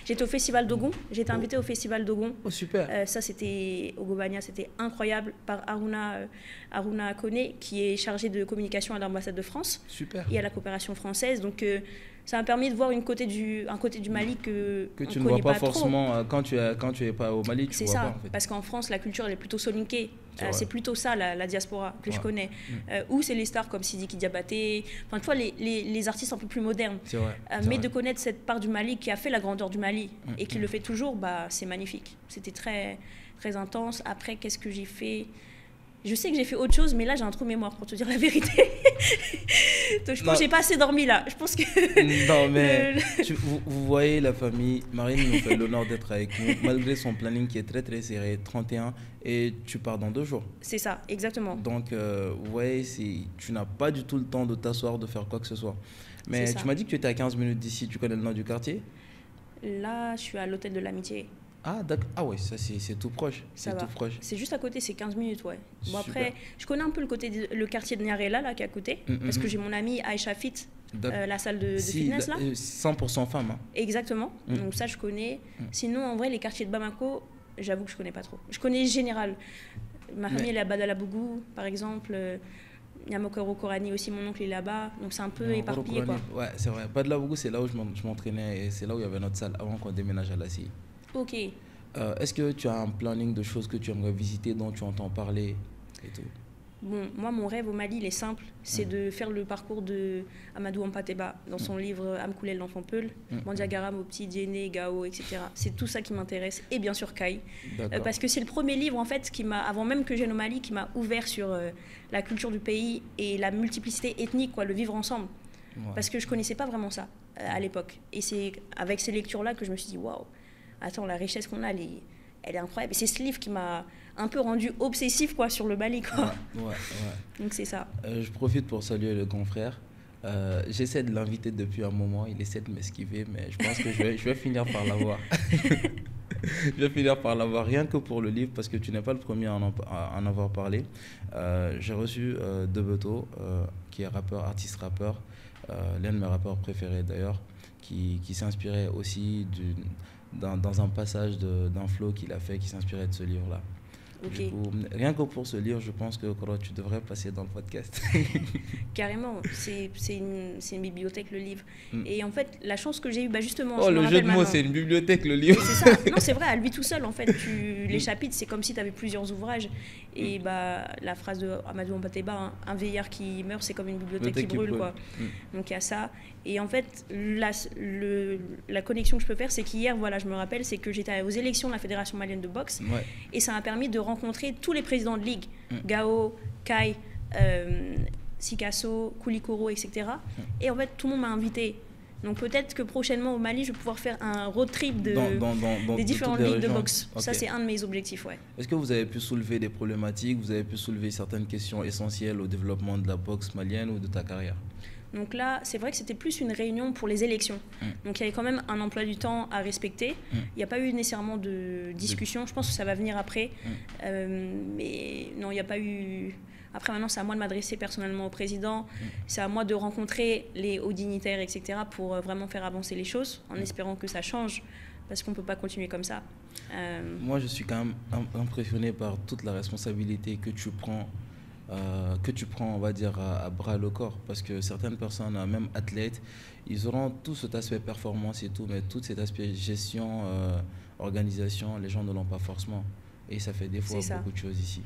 J'étais au festival d'Ogon. J'ai été invitée au festival d'Ogon. Oh, super. Ça, c'était au Gobania. C'était incroyable, par Aruna Kone, qui est chargé de communication à l'ambassade de France. Super. Et à la coopération française. Donc, ça m'a permis de voir un côté du Mali que tu ne vois pas forcément quand tu es pas au Mali. C'est ça, en fait. Parce qu'en France, la culture elle est plutôt soninké. C'est plutôt ça, la diaspora que je connais. Où c'est les stars comme Sidiki Diabaté, enfin, tu vois, les artistes un peu plus modernes. Mais de connaître cette part du Mali qui a fait la grandeur du Mali et qui le fait toujours, c'est magnifique. C'était très, très intense. Après, qu'est-ce que j'ai fait ? Je sais que j'ai fait autre chose, mais là, j'ai un trou de mémoire, pour te dire la vérité. Donc, je pense que j'ai pas assez dormi, là. Je pense que... Non, mais vous voyez la famille. Marine nous fait l'honneur d'être avec nous, malgré son planning qui est très, très serré, 31, et tu pars dans 2 jours. C'est ça, exactement. Donc, vous voyez, tu n'as pas du tout le temps de t'asseoir, de faire quoi que ce soit. Mais tu m'as dit que tu étais à 15 minutes d'ici. Tu connais le nom du quartier ? Là, je suis à l'hôtel de l'Amitié. Ah, d'accord. Ah ouais, ça c'est tout proche. Ça C'est tout va. proche. C'est juste à côté, c'est 15 minutes, ouais. Bon, Super. après, je connais un peu le quartier de Nyarela, là, qui est à côté, parce que j'ai mon amie Aïcha Fit, la salle de Si, fitness, là. 100% femme. Hein. Exactement. Mm. Donc ça, je connais. Mm. Sinon, en vrai, les quartiers de Bamako, j'avoue que je connais pas trop. Je connais Général. Ma famille, elle est à Badalabougou, par exemple. Yamokoro Korani aussi, mon oncle est là-bas. Donc c'est un peu éparpillé, quoi. Ouais, c'est vrai. Badalabougou, c'est là où je m'entraînais et c'est là où il y avait notre salle avant qu'on déménage à Lassie. Ok. Est-ce que tu as un planning de choses que tu aimerais visiter, dont tu entends parler et tout? Bon, moi, mon rêve au Mali, il est simple. C'est de faire le parcours de Amadou Hampâté-Bâ dans son livre Amkoulel l'enfant Peul, Mandiagara, Mopti, Diéné, Gao, etc. C'est tout ça qui m'intéresse. Et bien sûr, Kai. Parce que c'est le premier livre, en fait, avant même que je vienne au Mali, qui m'a ouvert sur la culture du pays et la multiplicité ethnique, quoi, le vivre ensemble. Ouais. Parce que je ne connaissais pas vraiment ça à l'époque. Et c'est avec ces lectures-là que je me suis dit, waouh, attends, la richesse qu'on a, elle est incroyable. Et c'est ce livre qui m'a un peu rendu obsessif, quoi, sur le Mali, quoi. Ouais. Donc c'est ça. Je profite pour saluer le grand frère. J'essaie de l'inviter depuis un moment, il essaie de m'esquiver, mais je pense que je vais finir par l'avoir. Je vais finir par l'avoir, rien que pour le livre, parce que tu n'es pas le premier à en avoir parlé. J'ai reçu Debeto, qui est artiste rappeur, l'un de mes rappeurs préférés d'ailleurs, qui s'inspirait aussi dans un passage d'un flow qu'il a fait, qui s'inspirait de ce livre-là. Okay. Du coup, rien que pour ce livre, je pense que tu devrais passer dans le podcast. Carrément, c'est une bibliothèque, le livre. Et en fait, la chance que j'ai eue, justement... Oh, le jeu de mots, c'est une bibliothèque, le livre. C'est ça. Non, c'est vrai, à lui tout seul, en fait. Les chapitres, c'est comme si tu avais plusieurs ouvrages. Et la phrase de Amadou Hampâté-Bâ, un vieillard qui meurt, c'est comme une bibliothèque qui brûle, quoi. Donc il y a ça. Et en fait, la connexion que je peux faire, c'est qu'hier, voilà, je me rappelle, c'est que j'étais aux élections de la Fédération malienne de boxe. Ouais. Et ça m'a permis de rencontrer tous les présidents de ligue, Gao, Kai, Sikasso, Koulikoro, etc. Et en fait, tout le monde m'a invité. Donc peut-être que prochainement au Mali, je vais pouvoir faire un road trip des différentes ligues de boxe. Okay. Ça, c'est un de mes objectifs. Ouais. Est-ce que vous avez pu soulever des problématiques, vous avez pu soulever certaines questions essentielles au développement de la boxe malienne ou de ta carrière? Donc là, c'est vrai que c'était plus une réunion pour les élections. Donc il y avait quand même un emploi du temps à respecter. Il n'y a pas eu nécessairement de discussion. Je pense que ça va venir après. Mais non, il n'y a pas eu... Après, maintenant, c'est à moi de m'adresser personnellement au président. C'est à moi de rencontrer les hauts dignitaires, etc. pour vraiment faire avancer les choses, en espérant que ça change, parce qu'on ne peut pas continuer comme ça. Moi, je suis quand même impressionné par toute la responsabilité que tu prends, on va dire, à bras le corps. Parce que certaines personnes, même athlètes, ils auront tout cet aspect performance et tout, mais tout cet aspect gestion, organisation, les gens ne l'ont pas forcément. Et ça fait des fois beaucoup de choses ici.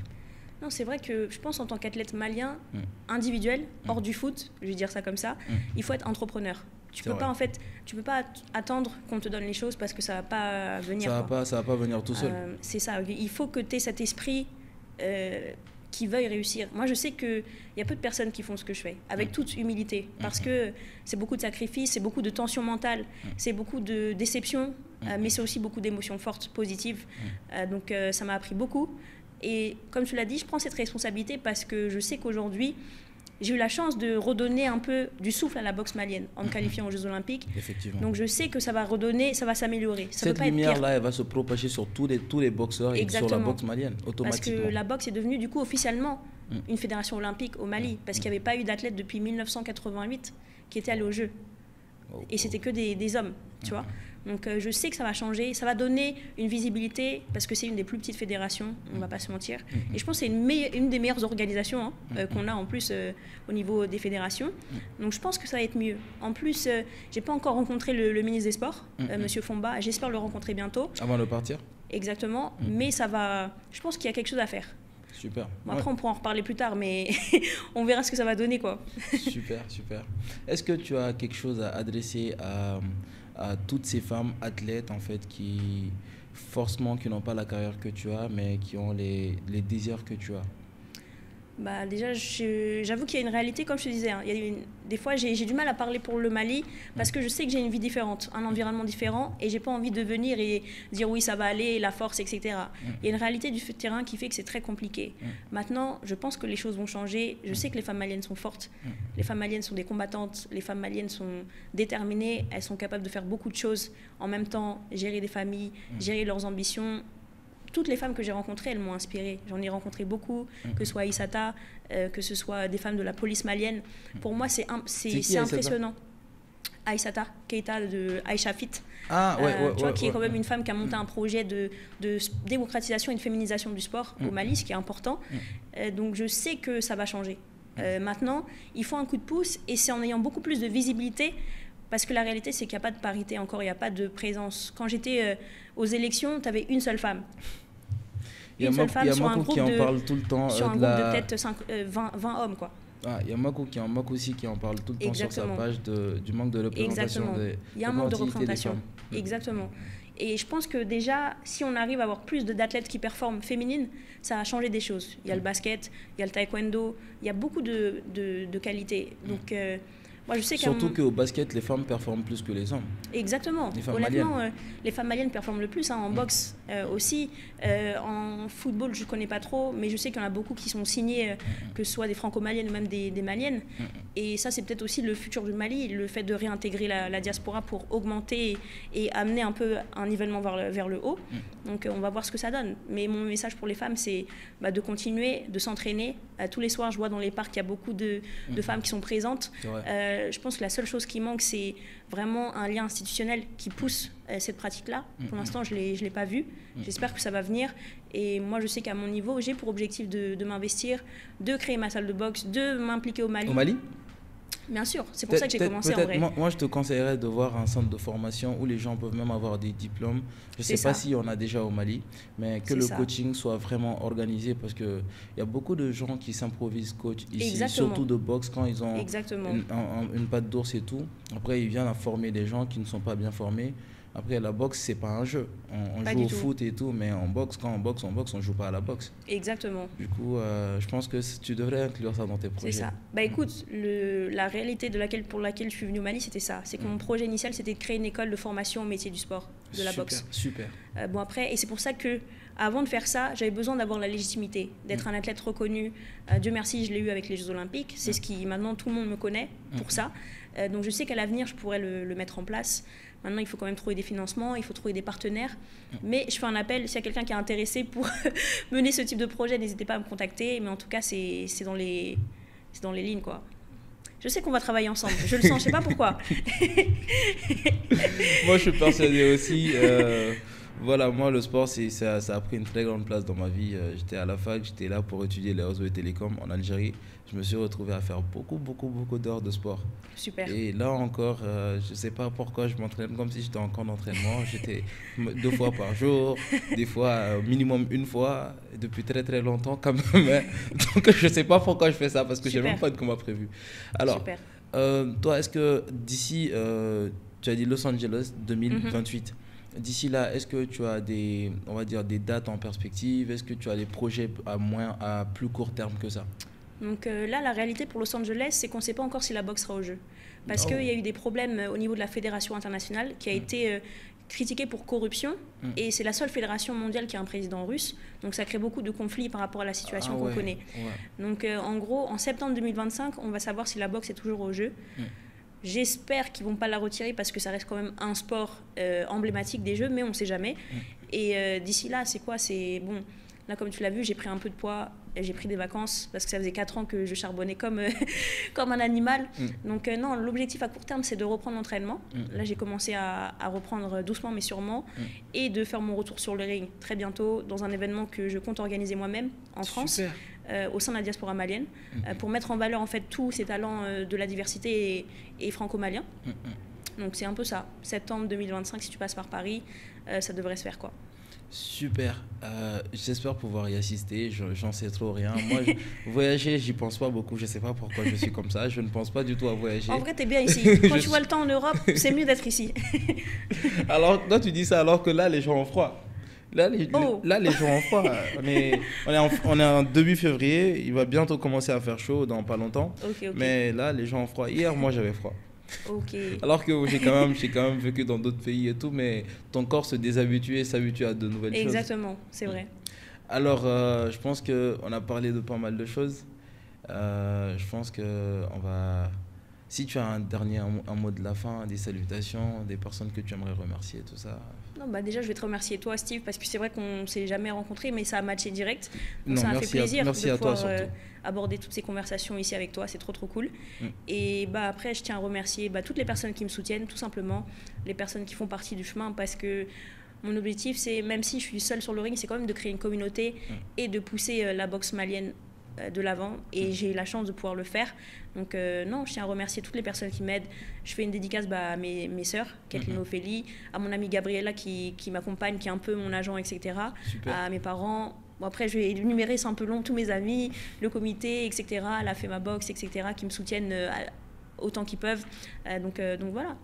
Non, c'est vrai que je pense en tant qu'athlète malien, individuel, hors du foot, je vais dire ça comme ça, il faut être entrepreneur. Tu peux pas attendre qu'on te donne les choses parce que ça va pas venir. Ça va pas venir tout seul. C'est ça. Il faut que tu aies cet esprit qui veuille réussir. Moi, je sais qu'il y a peu de personnes qui font ce que je fais, avec toute humilité, parce que c'est beaucoup de sacrifices, c'est beaucoup de tension mentale, c'est beaucoup de déception, mais c'est aussi beaucoup d'émotions fortes, positives. Donc, ça m'a appris beaucoup. Et comme tu l'as dit, je prends cette responsabilité parce que je sais qu'aujourd'hui, j'ai eu la chance de redonner un peu du souffle à la boxe malienne en me qualifiant aux Jeux Olympiques. Effectivement. Donc je sais que ça va redonner, ça va s'améliorer. Cette lumière-là, elle va se propager sur tous les boxeurs et sur la boxe malienne, automatiquement. Parce que la boxe est devenue du coup officiellement une fédération olympique au Mali, parce qu'il n'y avait pas eu d'athlète depuis 1988 qui était allé aux Jeux. Et c'était que des hommes, tu vois. Donc je sais que ça va changer, ça va donner une visibilité parce que c'est une des plus petites fédérations, on ne va pas se mentir. Et je pense que c'est une des meilleures organisations qu'on a en plus au niveau des fédérations. Donc je pense que ça va être mieux. En plus, je n'ai pas encore rencontré le ministre des Sports, Monsieur Fomba. J'espère le rencontrer bientôt. Avant de partir ? Exactement, mais ça va. Je pense qu'il y a quelque chose à faire. Super. Bon, après, on pourra en reparler plus tard, mais on verra ce que ça va donner, quoi. Super. Est-ce que tu as quelque chose à adresser à toutes ces femmes athlètes, en fait, qui n'ont pas la carrière que tu as, mais qui ont les désirs que tu as? Bah déjà, j'avoue qu'il y a une réalité, comme je te disais. Hein. Des fois, j'ai du mal à parler pour le Mali parce que je sais que j'ai une vie différente, un environnement différent et j'ai pas envie de venir et dire oui, ça va aller, la force, etc. Il y a une réalité du terrain qui fait que c'est très compliqué. Maintenant, je pense que les choses vont changer. Je sais que les femmes maliennes sont fortes. Les femmes maliennes sont des combattantes. Les femmes maliennes sont déterminées. Elles sont capables de faire beaucoup de choses en même temps, gérer des familles, gérer leurs ambitions. Toutes les femmes que j'ai rencontrées, elles m'ont inspirée. J'en ai rencontré beaucoup, que ce soit Aïssata, que ce soit des femmes de la police malienne. Pour moi, c'est impressionnant. Aïssata Keïta de Aïcha Fit, qui est quand même une femme qui a monté un projet de démocratisation et de féminisation du sport au Mali, ce qui est important. Donc je sais que ça va changer. Maintenant, il faut un coup de pouce et c'est en ayant beaucoup plus de visibilité. Parce que la réalité, c'est qu'il n'y a pas de parité encore, il n'y a pas de présence. Quand j'étais aux élections, tu avais une seule femme. Il y a Makou qui en parle tout le temps. Sur un groupe de peut-être 20 hommes, quoi. Il y a Makou aussi qui en parle tout le temps sur sa page du manque de représentation. Il y a un manque de représentation. Exactement. Et je pense que déjà, si on arrive à avoir plus d'athlètes qui performent féminines, ça va changer des choses. Il y a le basket, il y a le taekwondo, il y a beaucoup de qualités. Donc... moi, je sais surtout qu'au basket, les femmes performent plus que les hommes. Exactement. Honnêtement, les femmes maliennes performent le plus. En boxe aussi. En football, je ne connais pas trop, mais je sais qu'il y en a beaucoup qui sont signés, que ce soit des franco-maliennes ou même des maliennes. Et ça, c'est peut-être aussi le futur du Mali, le fait de réintégrer la diaspora pour augmenter et amener un peu un nivellement vers le haut. Donc, on va voir ce que ça donne. Mais mon message pour les femmes, c'est de continuer, de s'entraîner. Tous les soirs, je vois dans les parcs, il y a beaucoup de femmes qui sont présentes. Je pense que la seule chose qui manque, c'est vraiment un lien institutionnel qui pousse cette pratique-là. Pour l'instant, je l'ai pas vu. J'espère que ça va venir. Et moi, je sais qu'à mon niveau, j'ai pour objectif de m'investir, de créer ma salle de boxe, de m'impliquer au Mali. Au Mali ? Bien sûr, c'est pour ça que j'ai commencé en vrai. Moi, je te conseillerais de voir un centre de formation où les gens peuvent même avoir des diplômes. Je ne sais pas si on a déjà au Mali, mais que le coaching soit vraiment organisé parce qu'il y a beaucoup de gens qui s'improvisent coach ici, surtout de boxe quand ils ont une patte d'ours et tout. Après, ils viennent à former des gens qui ne sont pas bien formés. Après, la boxe, c'est pas un jeu. On joue au foot et tout, mais en boxe, quand on boxe, on joue pas à la boxe. Exactement. Du coup, je pense que tu devrais inclure ça dans tes projets. C'est ça. Écoute, la réalité pour laquelle je suis venue au Mali, c'était ça. C'est que mon projet initial, c'était de créer une école de formation au métier du sport, de la boxe. Super. Et c'est pour ça que, avant de faire ça, j'avais besoin d'avoir la légitimité, d'être un athlète reconnu. Dieu merci, je l'ai eu avec les Jeux Olympiques. C'est ce qui, maintenant, tout le monde me connaît pour ça. Donc, je sais qu'à l'avenir, je pourrais le mettre en place. Maintenant, il faut quand même trouver des financements, il faut trouver des partenaires. Mais je fais un appel, s'il y a quelqu'un qui est intéressé pour mener ce type de projet, n'hésitez pas à me contacter. Mais en tout cas, c'est dans les lignes, quoi. Je sais qu'on va travailler ensemble, je le sens, je ne sais pas pourquoi. Moi, je suis persuadé aussi. Voilà, moi, le sport, ça a pris une très grande place dans ma vie. J'étais à la fac, j'étais là pour étudier les réseaux et télécoms en Algérie. Je me suis retrouvé à faire beaucoup d'heures de sport. Super. Et là encore, je ne sais pas pourquoi je m'entraîne comme si j'étais en camp d'entraînement. J'étais 2 fois par jour, des fois minimum 1 fois, depuis très très longtemps quand même. Donc je ne sais pas pourquoi je fais ça, parce que je n'ai même pas de combat prévu. Alors, toi, est-ce que d'ici, tu as dit Los Angeles 2028, d'ici là, est-ce que tu as des dates en perspective? Est-ce que tu as des projets à plus court terme que ça? Donc là, la réalité pour Los Angeles, c'est qu'on ne sait pas encore si la boxe sera au jeu. Parce qu'il y a eu des problèmes au niveau de la fédération internationale qui a été critiquée pour corruption. Et c'est la seule fédération mondiale qui a un président russe. Donc ça crée beaucoup de conflits par rapport à la situation qu'on connaît. Donc en gros, en septembre 2025, on va savoir si la boxe est toujours au jeu. J'espère qu'ils ne vont pas la retirer parce que ça reste quand même un sport emblématique des Jeux, mais on ne sait jamais. Et d'ici là, c'est quoi? Bon, là, comme tu l'as vu, j'ai pris un peu de poids, j'ai pris des vacances parce que ça faisait 4 ans que je charbonnais comme un animal. Donc non, l'objectif à court terme, c'est de reprendre l'entraînement. Là, j'ai commencé à reprendre doucement mais sûrement et de faire mon retour sur le ring très bientôt dans un événement que je compte organiser moi-même en France. Au sein de la diaspora malienne, pour mettre en valeur en fait tous ces talents de la diversité et franco-malien. Donc c'est un peu ça. Septembre 2025, si tu passes par Paris, ça devrait se faire quoi. Super. J'espère pouvoir y assister. J'en sais trop rien. Moi, voyager, j'y pense pas beaucoup. Je sais pas pourquoi je suis comme ça. Je ne pense pas du tout à voyager. En vrai, t'es bien ici. Quand tu vois le temps en Europe, c'est mieux d'être ici. Alors, toi, tu dis ça alors que là, les gens ont froid. Là, les jours ont froid. On est en début février. Il va bientôt commencer à faire chaud dans pas longtemps. Mais là, les gens ont froid. Hier, moi, j'avais froid. Alors que j'ai quand même vécu dans d'autres pays et tout, mais ton corps se déshabitue et s'habitue à de nouvelles choses. Exactement, c'est vrai. Alors, je pense qu'on a parlé de pas mal de choses. Je pense qu'on va... Si tu as un mot de la fin, des salutations, des personnes que tu aimerais remercier, tout ça. Non, déjà, je vais te remercier toi, Steve, parce que c'est vrai qu'on ne s'est jamais rencontrés, mais ça a matché direct. Donc, ça m'a fait plaisir de pouvoir aborder toutes ces conversations ici avec toi. C'est trop, trop cool. Et après, je tiens à remercier toutes les personnes qui me soutiennent, tout simplement, les personnes qui font partie du chemin, parce que mon objectif, c'est, même si je suis seule sur le ring, c'est quand même de créer une communauté et de pousser la boxe malienne de l'avant, et j'ai eu la chance de pouvoir le faire. Donc non, je tiens à remercier toutes les personnes qui m'aident. Je fais une dédicace à mes sœurs, Kathleen, Ophélie, à mon amie Gabriella qui m'accompagne, qui est un peu mon agent, etc. Super. À mes parents. Bon, après, je vais énumérer, c'est un peu long, tous mes amis, le comité, etc. La FEMA Box, etc. qui me soutiennent autant qu'ils peuvent. Donc voilà.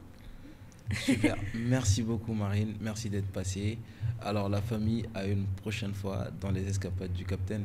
Super. Merci beaucoup, Marine. Merci d'être passée. Alors, la famille, à une prochaine fois dans les escapades du Capitaine.